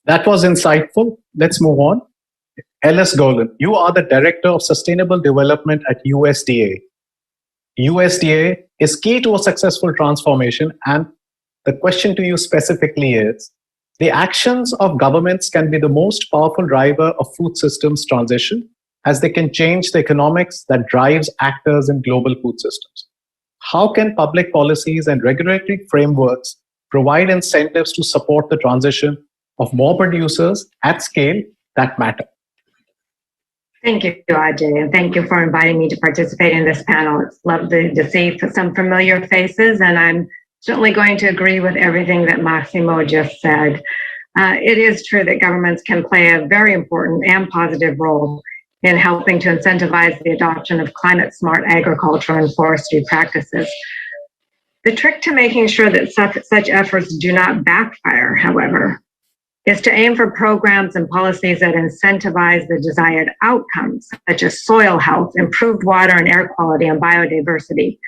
That was insightful. Let's move on. Ellis Golan, you are the Director of Sustainable Development at USDA. USDA is key to a successful transformation, and the question to you specifically is, the actions of governments can be the most powerful driver of food systems transition, as they can change the economics that drives actors in global food systems. How can public policies and regulatory frameworks provide incentives to support the transition of more producers at scale that matter? Thank you, Ajay, and thank you for inviting me to participate in this panel. It's lovely to see some familiar faces, and I'm certainly going to agree with everything that Massimo just said. It is true that governments can play a very important and positive role in helping to incentivize the adoption of climate-smart agriculture and forestry practices. The trick to making sure that such efforts do not backfire, however, is to aim for programs and policies that incentivize the desired outcomes, such as soil health, improved water and air quality, and biodiversity.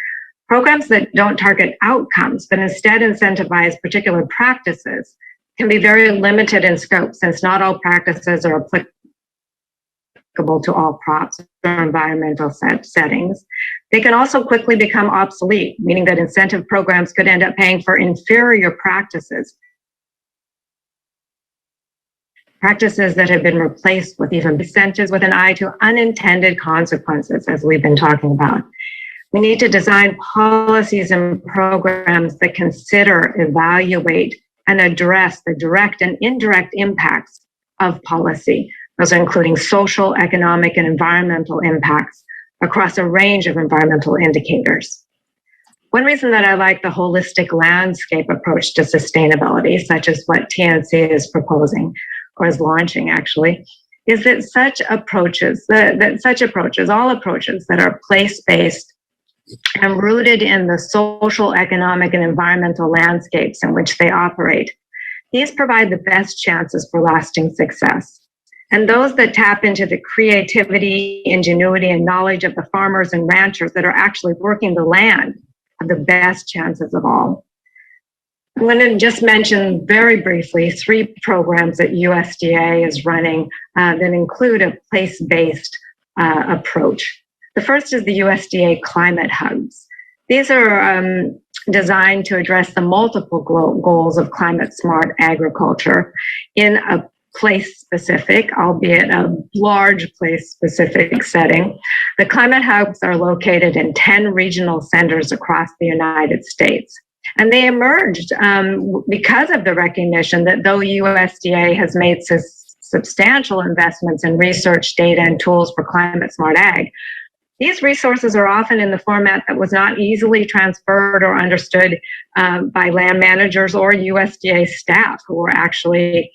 Programs that don't target outcomes, but instead incentivize particular practices, can be very limited in scope, since not all practices are applicable to all crops or environmental settings. They can also quickly become obsolete, meaning that incentive programs could end up paying for inferior practices that have been replaced with even incentives with an eye to unintended consequences, as we've been talking about. We need to design policies and programs that consider, evaluate, and address the direct and indirect impacts of policy. Those are including social, economic, and environmental impacts across a range of environmental indicators. One reason that I like the holistic landscape approach to sustainability, such as what TNC is proposing, or is launching actually, is that such approaches, all approaches that are place-based and rooted in the social, economic, and environmental landscapes in which they operate, these provide the best chances for lasting success. And those that tap into the creativity, ingenuity, and knowledge of the farmers and ranchers that are actually working the land have the best chances of all. I'm going to just mention very briefly 3 programs that USDA is running that include a place-based approach. The first is the USDA Climate Hubs. These are designed to address the multiple goals of climate-smart agriculture in a place-specific, albeit a large place-specific setting. The Climate Hubs are located in 10 regional centers across the United States. And they emerged because of the recognition that though USDA has made substantial investments in research, data, and tools for climate-smart ag, These resources are often in the format that was not easily transferred or understood by land managers or USDA staff who were actually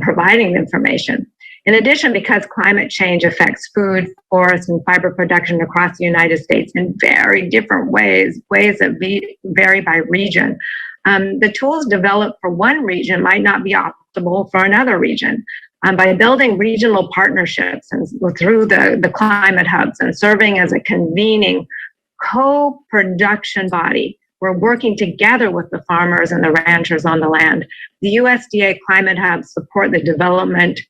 providing the information. In addition, because climate change affects food, forest, and fiber production across the United States in very different ways that vary by region, the tools developed for one region might not be optimal for another region. By building regional partnerships and through the climate hubs and serving as a convening co-production body, we're working together with the farmers and the ranchers on the land. The USDA climate hubs support the development,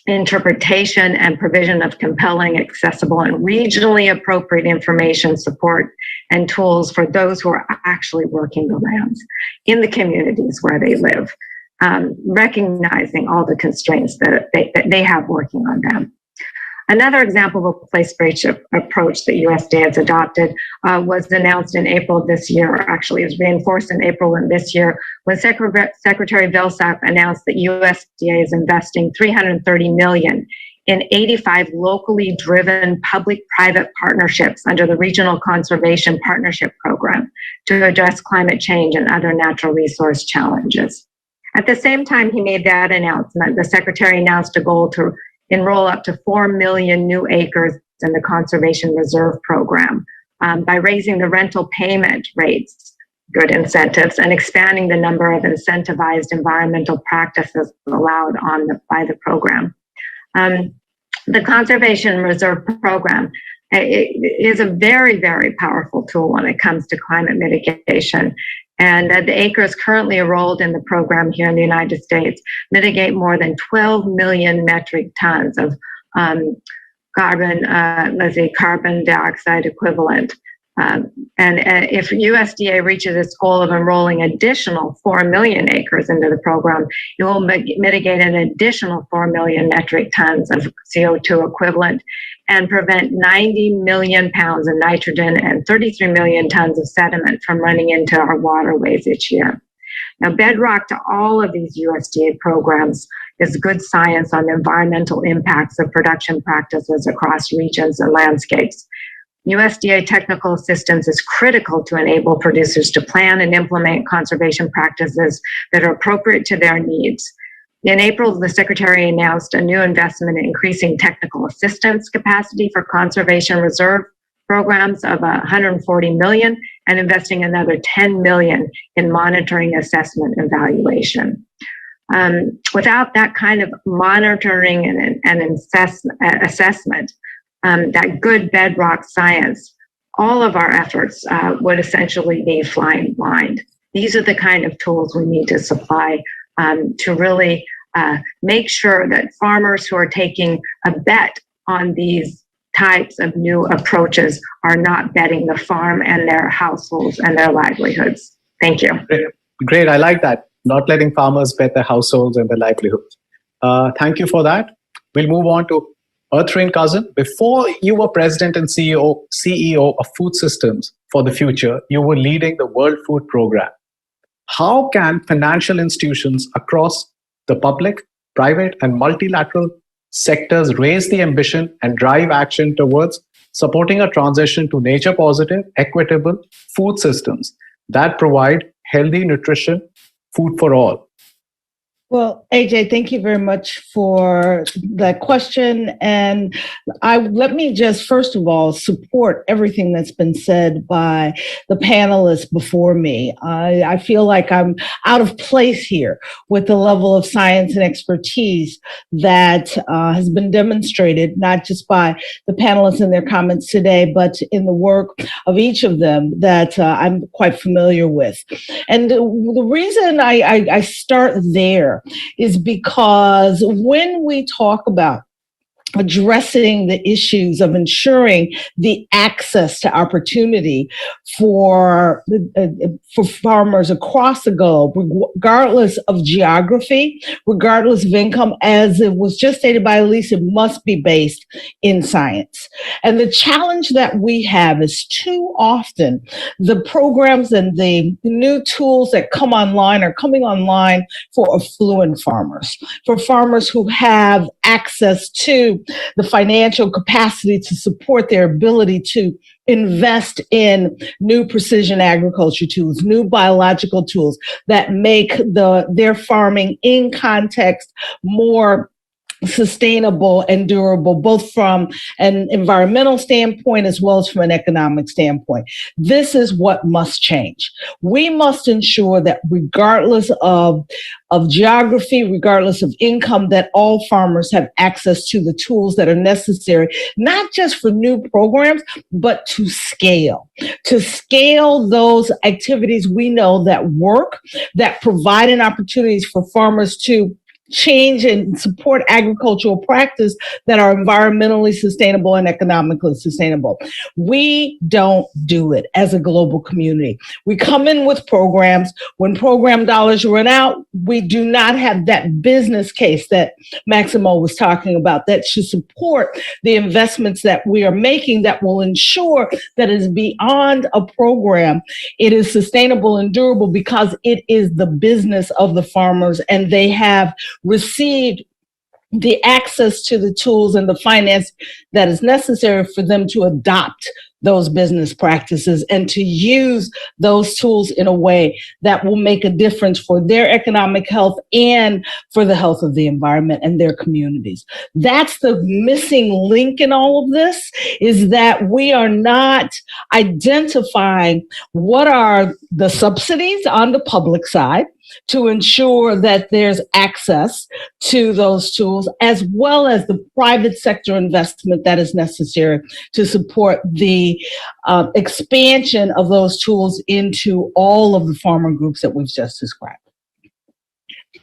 interpretation, and provision of compelling, accessible, and regionally appropriate information, support, and tools for those who are actually working the lands in the communities where they live. Recognizing all the constraints that they have working on them. Another example of a place-based approach that USDA has adopted was announced in April this year, or actually is reinforced in April of this year, when Secretary Vilsack announced that USDA is investing $330 million in 85 locally driven public-private partnerships under the Regional Conservation Partnership Program to address climate change and other natural resource challenges. At the same time he made that announcement, the Secretary announced a goal to enroll up to 4 million new acres in the Conservation Reserve Program by raising the rental payment rates, good incentives, and expanding the number of incentivized environmental practices allowed by the program. The Conservation Reserve Program is a very, very powerful tool when it comes to climate mitigation. And the acres currently enrolled in the program here in the United States mitigate more than 12 million metric tons of carbon dioxide equivalent. And if USDA reaches its goal of enrolling additional 4 million acres into the program, it will mitigate an additional 4 million metric tons of CO2 equivalent and prevent 90 million pounds of nitrogen and 33 million tons of sediment from running into our waterways each year. Now, bedrock to all of these USDA programs is good science on the environmental impacts of production practices across regions and landscapes. USDA technical assistance is critical to enable producers to plan and implement conservation practices that are appropriate to their needs. In April, the Secretary announced a new investment in increasing technical assistance capacity for conservation reserve programs of $140 million and investing another $10 million in monitoring, assessment, and evaluation. Without that kind of monitoring and assessment, that good bedrock science, all of our efforts would essentially be flying blind. These are the kind of tools we need to supply to really make sure that farmers who are taking a bet on these types of new approaches are not betting the farm and their households and their livelihoods. Thank you. Great. I like that. Not letting farmers bet their households and their livelihoods. Thank you for that. We'll move on to Earth Rain Cousin. Before you were president and CEO of Food Systems for the Future, you were leading the World Food Program. How can financial institutions across the public, private, and multilateral sectors raise the ambition and drive action towards supporting a transition to nature-positive, equitable food systems that provide healthy nutrition, food for all? Well, AJ, thank you very much for that question. And let me just, first of all, support everything that's been said by the panelists before me. I feel like I'm out of place here with the level of science and expertise that has been demonstrated, not just by the panelists in their comments today, but in the work of each of them that I'm quite familiar with. And the reason I start there is because when we talk about addressing the issues of ensuring the access to opportunity for farmers across the globe, regardless of geography, regardless of income, as it was just stated by Elise, it must be based in science. And the challenge that we have is too often the programs and the new tools that come online are coming online for affluent farmers, for farmers who have access to to the financial capacity to support their ability to invest in new precision agriculture tools, new biological tools that make their farming in context more sustainable and durable, both from an environmental standpoint as well as from an economic standpoint. This is what must change. We must ensure that regardless of geography, regardless of income, that all farmers have access to the tools that are necessary, not just for new programs, but to scale those activities we know that work, that provide an opportunities for farmers to change and support agricultural practice that are environmentally sustainable and economically sustainable. We don't do it as a global community. We come in with programs. When program dollars run out, we do not have that business case that Maximo was talking about that should support the investments that we are making that will ensure that it is beyond a program. It is sustainable and durable because it is the business of the farmers, and they have received the access to the tools and the finance that is necessary for them to adopt those business practices and to use those tools in a way that will make a difference for their economic health and for the health of the environment and their communities. That's the missing link in all of this, is that we are not identifying what are the subsidies on the public side to ensure that there's access to those tools, as well as the private sector investment that is necessary to support the expansion of those tools into all of the farmer groups that we've just described.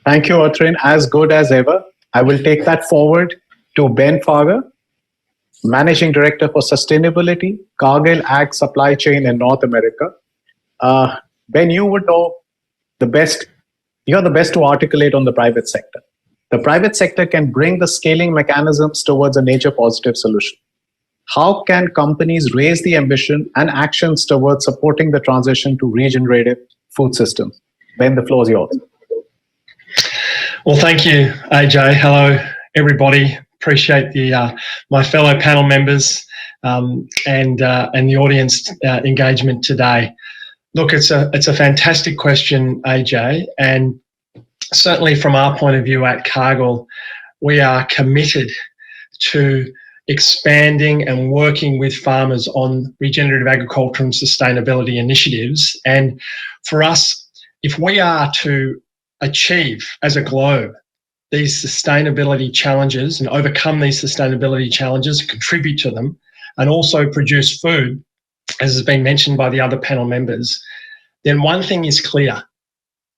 Thank you, Otrin. As good as ever. I will take that forward to Ben Farger, Managing Director for Sustainability, Cargill Ag Supply Chain in North America. Ben, you would know the best. You're the best to articulate on the private sector. The private sector can bring the scaling mechanisms towards a nature positive solution. How can companies raise the ambition and actions towards supporting the transition to regenerative food systems? Ben, the floor is yours. Well, thank you, AJ. Hello, everybody. Appreciate my fellow panel members and the audience engagement today. Look, it's a fantastic question, AJ, and certainly from our point of view at Cargill, we are committed to expanding and working with farmers on regenerative agriculture and sustainability initiatives. And for us, if we are to achieve as a globe these sustainability challenges and overcome these sustainability challenges, contribute to them, and also produce food, as has been mentioned by the other panel members, then one thing is clear.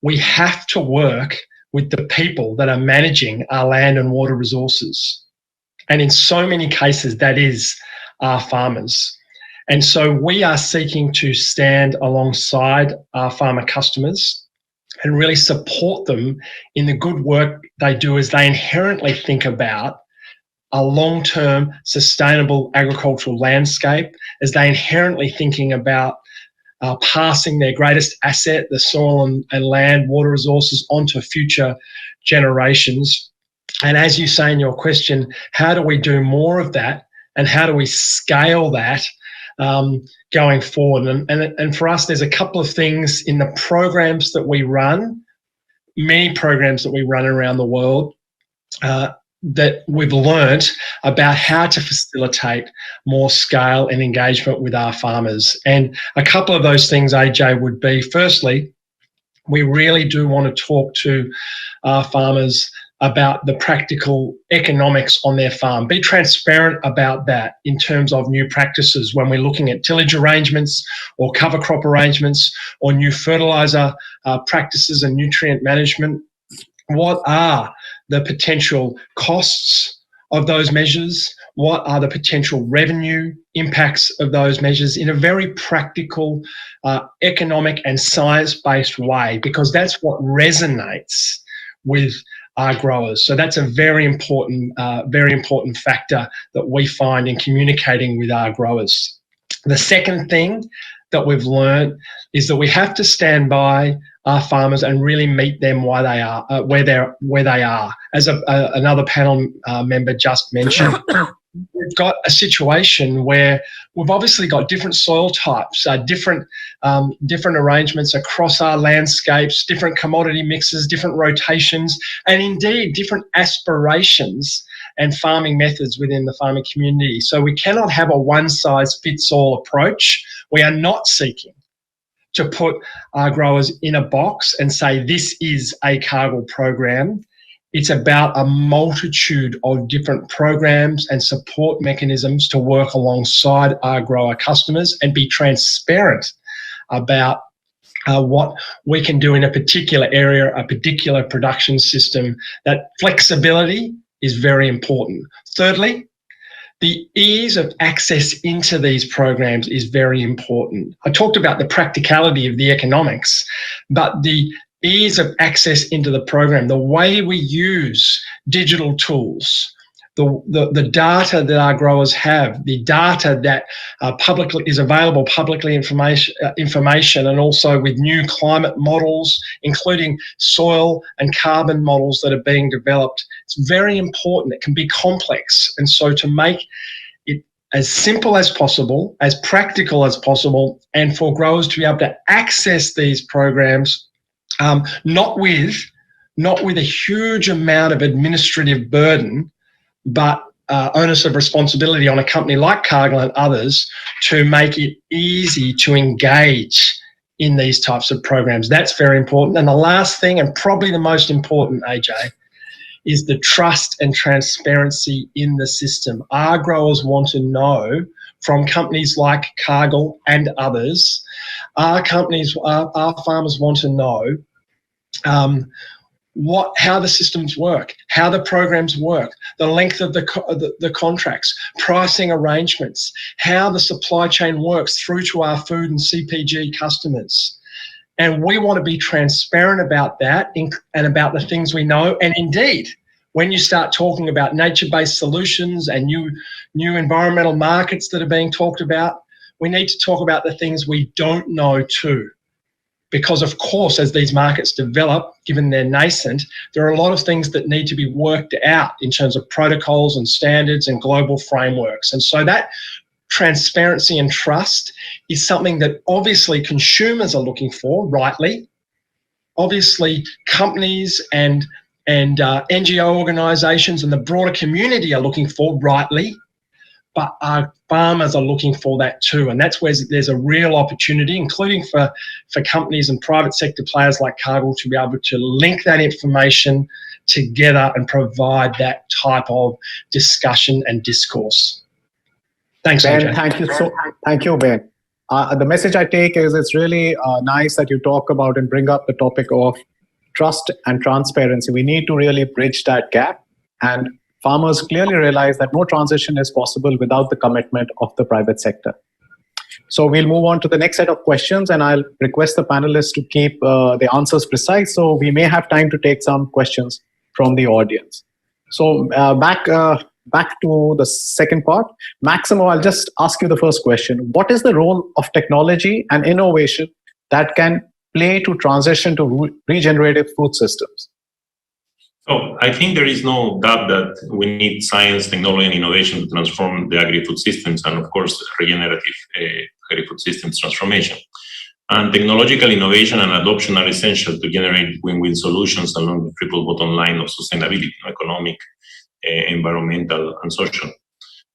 We have to work with the people that are managing our land and water resources. And in so many cases, that is our farmers. And so we are seeking to stand alongside our farmer customers and really support them in the good work they do as they inherently think about a long-term sustainable agricultural landscape, as they inherently thinking about passing their greatest asset, the soil and land, water resources, onto future generations. And as you say in your question, how do we do more of that, and how do we scale that going forward? And for us, there's a couple of things in the programs that we run, many programs that we run around the world, that we've learnt about how to facilitate more scale and engagement with our farmers. And a couple of those things, AJ, would be, firstly, we really do want to talk to our farmers about the practical economics on their farm. Be transparent about that in terms of new practices when we're looking at tillage arrangements or cover crop arrangements or new fertiliser practices and nutrient management. What are the potential costs of those measures? What are the potential revenue impacts of those measures in a very practical, economic and science-based way? Because that's what resonates with our growers. So that's a very important factor that we find in communicating with our growers. The second thing that we've learned is that we have to stand by our farmers and really meet them where they are. As another panel member just mentioned, we've got a situation where we've obviously got different soil types, different arrangements across our landscapes, different commodity mixes, different rotations, and indeed different aspirations and farming methods within the farming community. So we cannot have a one-size-fits-all approach. We are not seeking to put our growers in a box and say this is a Cargill program. It's about a multitude of different programs and support mechanisms to work alongside our grower customers and be transparent about what we can do in a particular area, a particular production system. That flexibility is very important. Thirdly, the ease of access into these programs is very important. I talked about the practicality of the economics, but the ease of access into the program, the way we use digital tools, the data that our growers have, the data that publicly is available, publicly information, and also with new climate models, including soil and carbon models that are being developed. It's very important. It can be complex. And so to make it as simple as possible, as practical as possible, and for growers to be able to access these programs, not with a huge amount of administrative burden, but onus of responsibility on a company like Cargill and others to make it easy to engage in these types of programs. That's very important. And the last thing, and probably the most important, AJ, is the trust and transparency in the system. Our growers want to know from companies like Cargill and others, our farmers want to know how the systems work, how the programs work, the length of the contracts, pricing arrangements, how the supply chain works through to our food and CPG customers. And we want to be transparent about that and about the things we know. And indeed, when you start talking about nature-based solutions and new environmental markets that are being talked about, we need to talk about the things we don't know too. Because, of course, as these markets develop, given they're nascent, there are a lot of things that need to be worked out in terms of protocols and standards and global frameworks. And so that transparency and trust is something that obviously consumers are looking for, rightly. Obviously, companies and NGO organisations and the broader community are looking for, rightly. But our farmers are looking for that too. And that's where there's a real opportunity, including for companies and private sector players like Cargill, to be able to link that information together and provide that type of discussion and discourse. Thanks, Ben. AJ. Thank you, Ben. The message I take is it's really nice that you talk about and bring up the topic of trust and transparency. We need to really bridge that gap, and farmers clearly realize that no transition is possible without the commitment of the private sector. So we'll move on to the next set of questions, and I'll request the panelists to keep the answers precise, so we may have time to take some questions from the audience. So back to the second part. Maximo, I'll just ask you the first question. What is the role of technology and innovation that can play to transition to regenerative food systems? Oh, I think there is no doubt that we need science, technology, and innovation to transform the agri-food systems, and of course, regenerative agri-food systems transformation. And technological innovation and adoption are essential to generate win-win solutions along the triple bottom line of sustainability, economic, environmental, and social.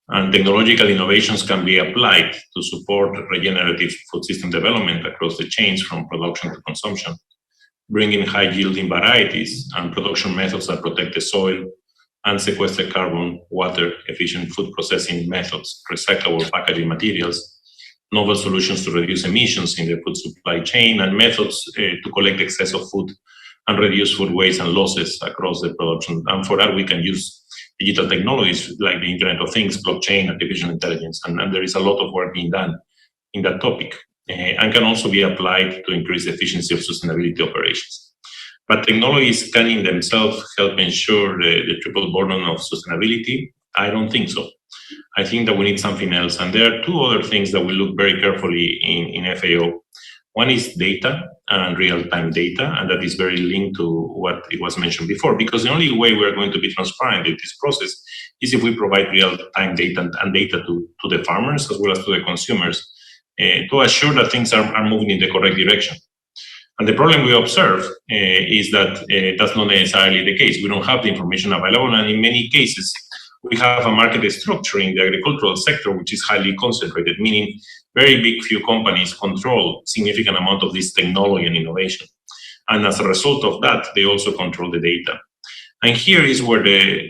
And technological innovations can be applied to support regenerative food system development across the chains from production to consumption, bringing high-yielding varieties and production methods that protect the soil and sequester carbon, water, efficient food processing methods, recyclable packaging materials, novel solutions to reduce emissions in the food supply chain, and methods to collect excess of food and reduce food waste and losses across the production. And for that, we can use digital technologies like the Internet of Things, blockchain, artificial intelligence, and there is a lot of work being done in that topic. And can also be applied to increase the efficiency of sustainability operations. But technologies can in themselves help ensure the triple burden of sustainability? I don't think so. I think that we need something else. And there are two other things that we look very carefully in FAO. One is data and real-time data, and that is very linked to what it was mentioned before, because the only way we're going to be transparent in this process is if we provide real-time data and data to the farmers as well as to the consumers to assure that things are moving in the correct direction. And the problem we observe is that that's not necessarily the case. We don't have the information available, and in many cases, we have a market structure in the agricultural sector which is highly concentrated, meaning very big few companies control significant amount of this technology and innovation. And as a result of that, they also control the data. And here is where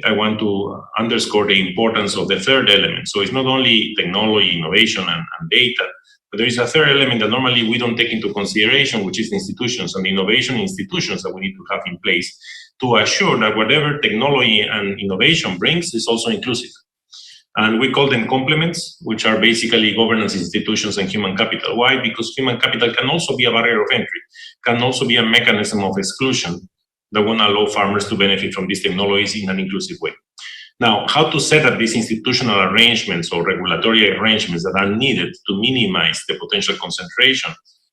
I want to underscore the importance of the third element. So it's not only technology, innovation, and data, but there is a third element that normally we don't take into consideration, which is institutions and innovation institutions that we need to have in place to assure that whatever technology and innovation brings is also inclusive. And we call them complements, which are basically governance institutions and human capital. Why? Because human capital can also be a barrier of entry, can also be a mechanism of exclusion that won't allow farmers to benefit from these technologies in an inclusive way. Now, how to set up these institutional arrangements or regulatory arrangements that are needed to minimize the potential concentration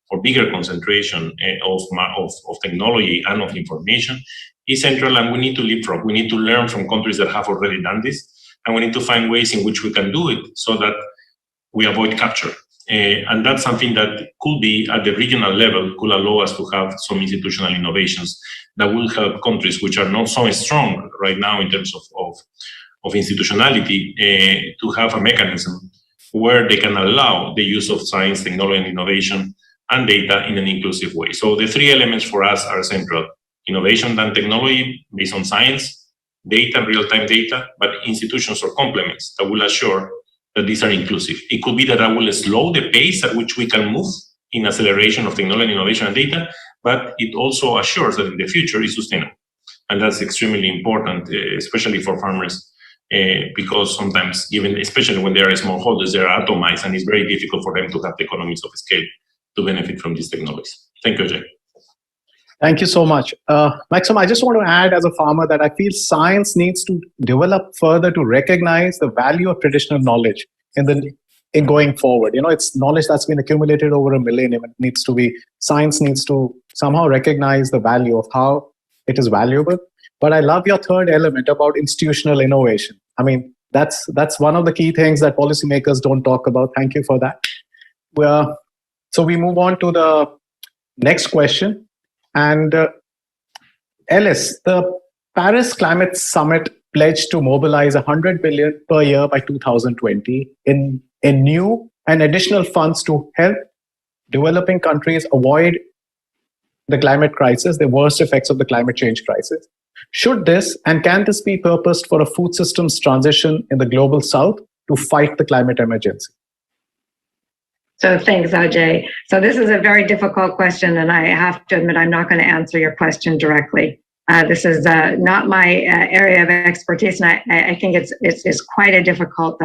or bigger concentration of technology and of information is central, and we need to leapfrog. We need to learn from countries that have already done this, and we need to find ways in which we can do it so that we avoid capture. And that's something that could be at the regional level, could allow us to have some institutional innovations that will help countries which are not so strong right now in terms of institutionality to have a mechanism where they can allow the use of science, technology, and innovation and data in an inclusive way. So the three elements for us are central: innovation and technology based on science, data, real-time data, but institutions or complements that will assure that these are inclusive. It could be that I will slow the pace at which we can move in acceleration of technology, innovation, and data, but it also assures that in the future it's sustainable. And that's extremely important, especially for farmers, because sometimes, especially when they are smallholders, they are atomized, and it's very difficult for them to have the economies of scale to benefit from these technologies. Thank you, Jay. Thank you so much. Maxim, I just want to add as a farmer that I feel science needs to develop further to recognize the value of traditional knowledge in going forward. You know, it's knowledge that's been accumulated over a millennium. Science needs to somehow recognize the value of how it is valuable. But I love your third element about institutional innovation. I mean, that's one of the key things that policymakers don't talk about. Thank you for that. So we move on to the next question. And Ellis, the Paris Climate Summit pledged to mobilize $100 billion per year by 2020 in new and additional funds to help developing countries avoid the climate crisis, the worst effects of the climate change crisis. Should this and can this be purposed for a food systems transition in the global south to fight the climate emergency? So thanks, Ajay. So this is a very difficult question, and I have to admit I'm not going to answer your question directly. This is not my area of expertise, and I think it's quite a difficult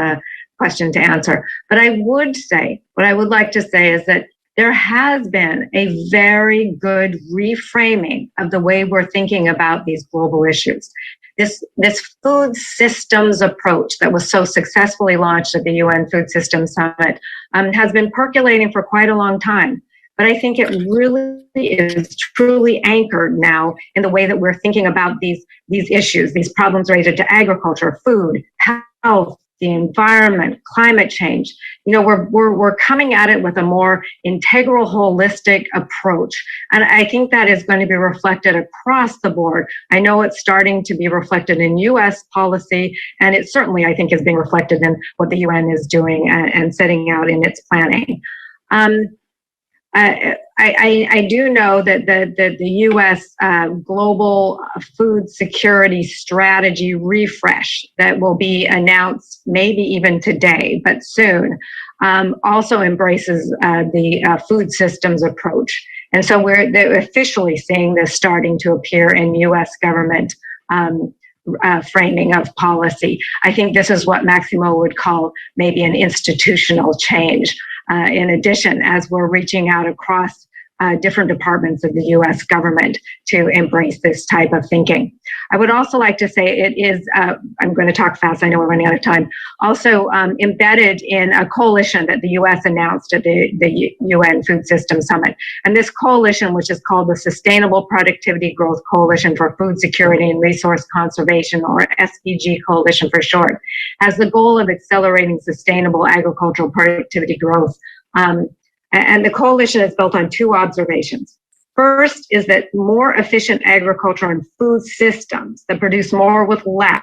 question to answer. But what I would like to say is that there has been a very good reframing of the way we're thinking about these global issues. This food systems approach that was so successfully launched at the UN Food Systems Summit has been percolating for quite a long time. But I think it really is truly anchored now in the way that we're thinking about these issues, these problems related to agriculture, food, health, the environment, climate change. You know, we're coming at it with a more integral, holistic approach. And I think that is going to be reflected across the board. I know it's starting to be reflected in US policy, and it certainly, I think, is being reflected in what the UN is doing and setting out in its planning. I do know that the U.S. global food security strategy refresh that will be announced maybe even today, but soon, also embraces the food systems approach. And so they're officially seeing this starting to appear in U.S. government framing of policy. I think this is what Maximo would call maybe an institutional change. In addition, as we're reaching out across different departments of the U.S. government to embrace this type of thinking. I would also like to say it is, I'm going to talk fast, I know we're running out of time, also embedded in a coalition that the U.S. announced at the UN Food System Summit. And this coalition, which is called the Sustainable Productivity Growth Coalition for Food Security and Resource Conservation, or SPG Coalition for short, has the goal of accelerating sustainable agricultural productivity growth. And the coalition is built on two observations. First is that more efficient agriculture and food systems that produce more with less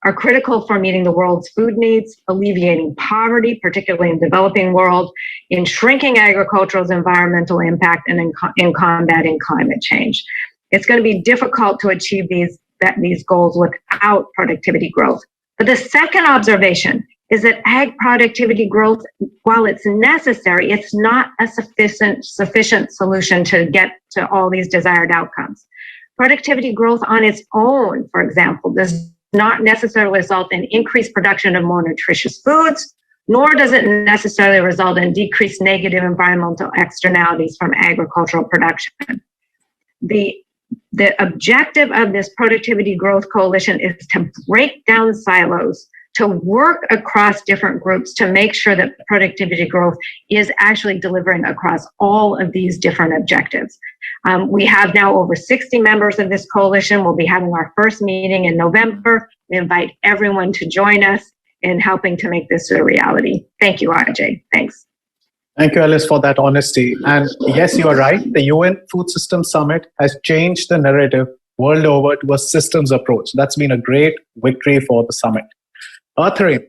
are critical for meeting the world's food needs, alleviating poverty, particularly in the developing world, in shrinking agriculture's environmental impact, and in combating climate change. It's going to be difficult to achieve these goals without productivity growth. But the second observation is that ag productivity growth, while it's necessary, it's not a sufficient solution to get to all these desired outcomes. Productivity growth on its own, for example, does not necessarily result in increased production of more nutritious foods, nor does it necessarily result in decreased negative environmental externalities from agricultural production. The objective of this productivity growth coalition is to break down silos, to work across different groups to make sure that productivity growth is actually delivering across all of these different objectives. We have now over 60 members of this coalition. We'll be having our first meeting in November. We invite everyone to join us in helping to make this a reality. Thank you, Ajay. Thanks. Thank you, Alice, for that honesty. And yes, you are right. The UN Food System Summit has changed the narrative world over to a systems approach. That's been a great victory for the summit. Arthur,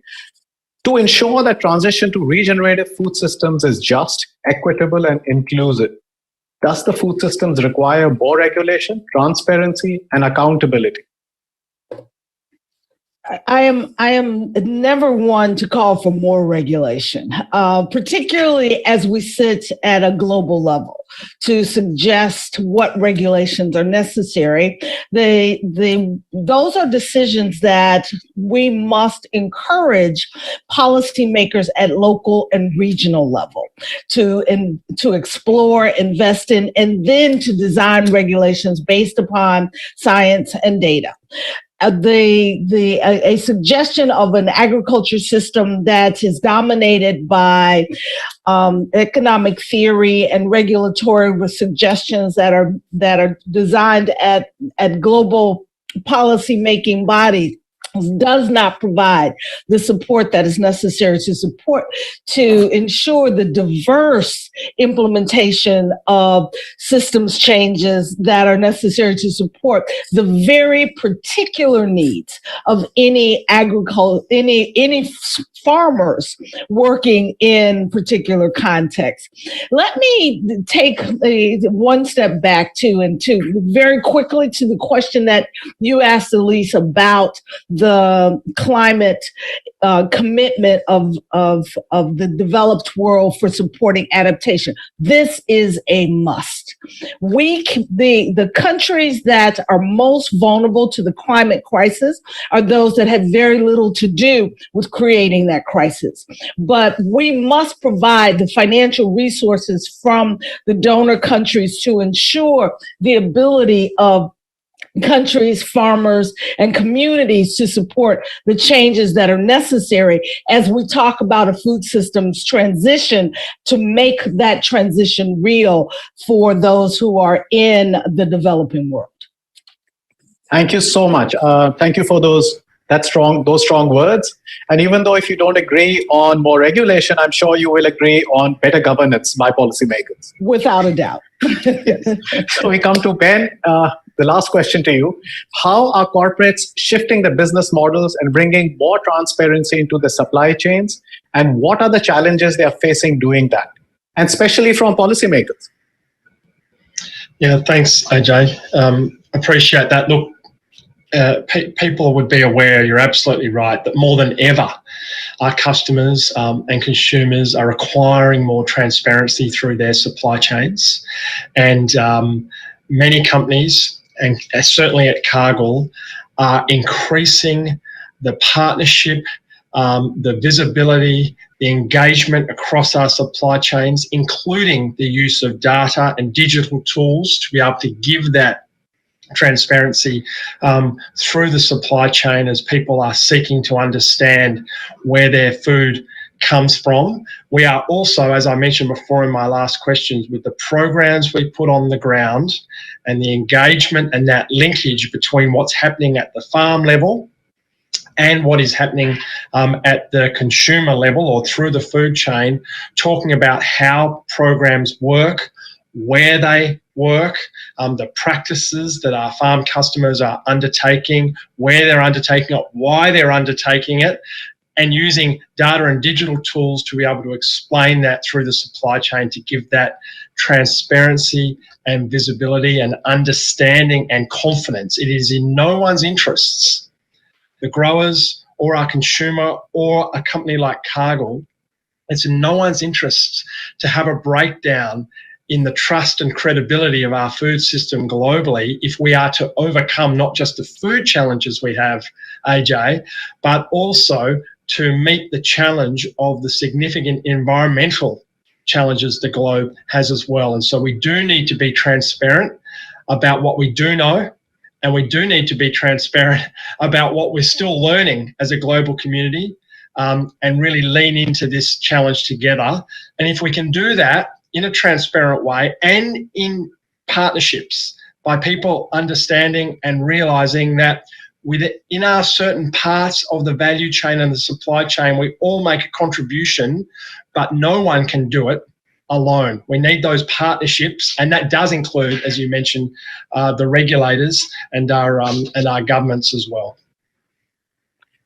to ensure that transition to regenerative food systems is just, equitable, and inclusive, does the food systems require more regulation, transparency, and accountability? I am never one to call for more regulation, particularly as we sit at a global level to suggest what regulations are necessary. Those are decisions that we must encourage policymakers at local and regional level to explore, invest in, and then to design regulations based upon science and data. A suggestion of an agriculture system that is dominated by economic theory and regulatory with suggestions that are designed at global policy making bodies does not provide the support that is necessary to ensure the diverse implementation of systems changes that are necessary to support the very particular needs of any farmers working in particular contexts. Let me take one step back very quickly to the question that you asked, Elise, about the climate commitment of the developed world for supporting adaptation. This is a must. The countries that are most vulnerable to the climate crisis are those that have very little to do with creating that crisis. But we must provide the financial resources from the donor countries to ensure the ability of countries, farmers, and communities to support the changes that are necessary as we talk about a food systems transition, to make that transition real for those who are in the developing world. Thank you so much. Thank you for those strong words. And even though if you don't agree on more regulation, I'm sure you will agree on better governance by policymakers. Without a doubt. Yes. So we come to Ben. The last question to you. How are corporates shifting the business models and bringing more transparency into the supply chains? And what are the challenges they are facing doing that? And especially from policymakers. Yeah, thanks, Ajay. Appreciate that. Look, people would be aware, you're absolutely right, that more than ever, our customers and consumers are requiring more transparency through their supply chains. And many companies, and certainly at Cargill, are increasing the partnership the visibility, the engagement across our supply chains, including the use of data and digital tools to be able to give that transparency through the supply chain as people are seeking to understand where their food comes from. We are also, as I mentioned before in my last questions, with the programs we put on the ground and the engagement and that linkage between what's happening at the farm level and what is happening at the consumer level or through the food chain, talking about how programs work, where they work, the practices that our farm customers are undertaking, where they're undertaking it, why they're undertaking it, and using data and digital tools to be able to explain that through the supply chain to give that transparency and visibility and understanding and confidence. It is in no one's interests, the growers or our consumer or a company like Cargill, it's in no one's interest to have a breakdown in the trust and credibility of our food system globally if we are to overcome not just the food challenges we have, AJ, but also to meet the challenge of the significant environmental challenges the globe has as well. And so we do need to be transparent about what we do know, and we do need to be transparent about what we're still learning as a global community, and really lean into this challenge together. And if we can do that in a transparent way and in partnerships by people understanding and realizing that within our certain parts of the value chain and the supply chain, we all make a contribution, but no one can do it alone. We need those partnerships, and that does include, as you mentioned, the regulators and our governments as well.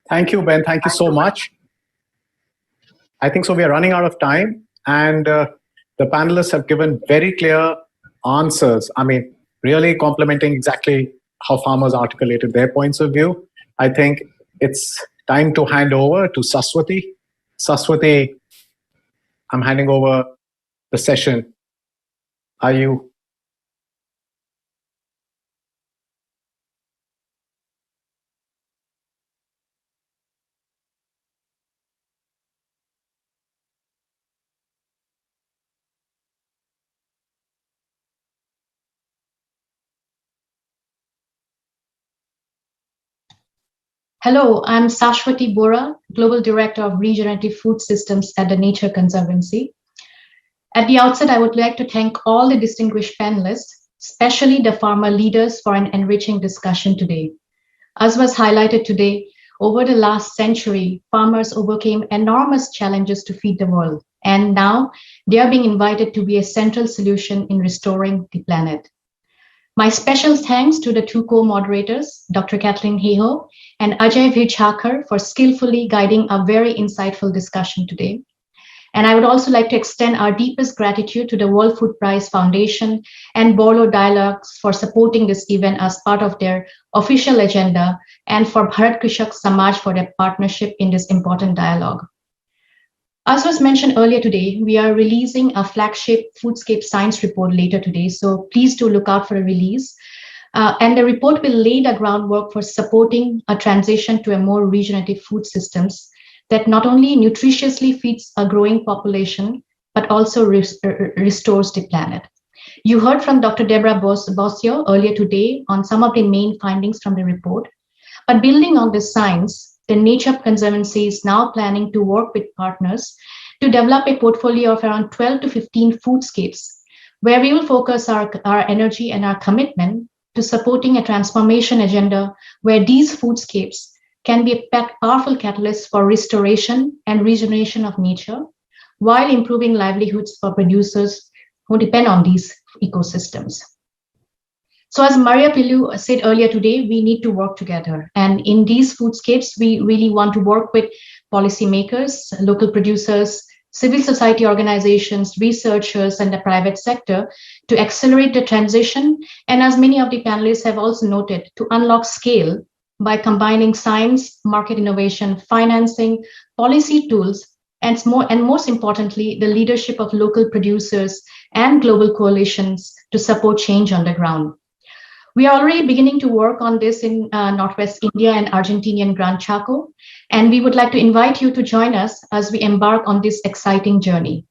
Thank you, Ben. Thank you so much. I think so we are running out of time, and the panelists have given very clear answers. I mean, really complementing exactly how farmers articulated their points of view. I think it's time to hand over to Saswati. Saswati, I'm handing over the session. Are you? Hello, I'm Sashwati Bora, Global Director of Regenerative Food Systems at the Nature Conservancy. At the outset, I would like to thank all the distinguished panelists, especially the farmer leaders, for an enriching discussion today. As was highlighted today, over the last century, farmers overcame enormous challenges to feed the world, and now they are being invited to be a central solution in restoring the planet. My special thanks to the two co-moderators, Dr. Kathleen Heho and Ajay Virchakar, for skillfully guiding a very insightful discussion today. And I would also like to extend our deepest gratitude to the World Food Prize Foundation and Borlo Dialogues for supporting this event as part of their official agenda, and for Bharat Krishak Samaj for their partnership in this important dialogue. As was mentioned earlier today, we are releasing a flagship Foodscapes science report later today, so please do look out for a release. And the report will lay the groundwork for supporting a transition to a more regenerative food systems that not only nutritiously feeds a growing population, but also restores the planet. You heard from Dr. Deborah Bosio earlier today on some of the main findings from the report, but building on this science, the Nature Conservancy is now planning to work with partners to develop a portfolio of around 12 to 15 foodscapes, where we will focus our energy and our commitment to supporting a transformation agenda where these foodscapes can be a powerful catalyst for restoration and regeneration of nature, while improving livelihoods for producers who depend on these ecosystems. So as Maria Pilu said earlier today, we need to work together. And in these foodscapes, we really want to work with policymakers, local producers, civil society organizations, researchers, and the private sector to accelerate the transition. And as many of the panelists have also noted, to unlock scale by combining science, market innovation, financing, policy tools, and most importantly, the leadership of local producers and global coalitions to support change on the ground. We are already beginning to work on this in Northwest India and Argentinian Gran Chaco, and we would like to invite you to join us as we embark on this exciting journey.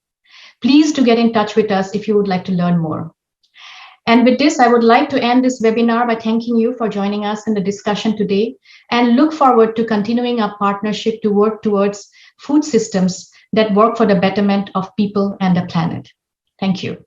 Please do get in touch with us if you would like to learn more. And with this, I would like to end this webinar by thanking you for joining us in the discussion today, and look forward to continuing our partnership to work towards food systems that work for the betterment of people and the planet. Thank you.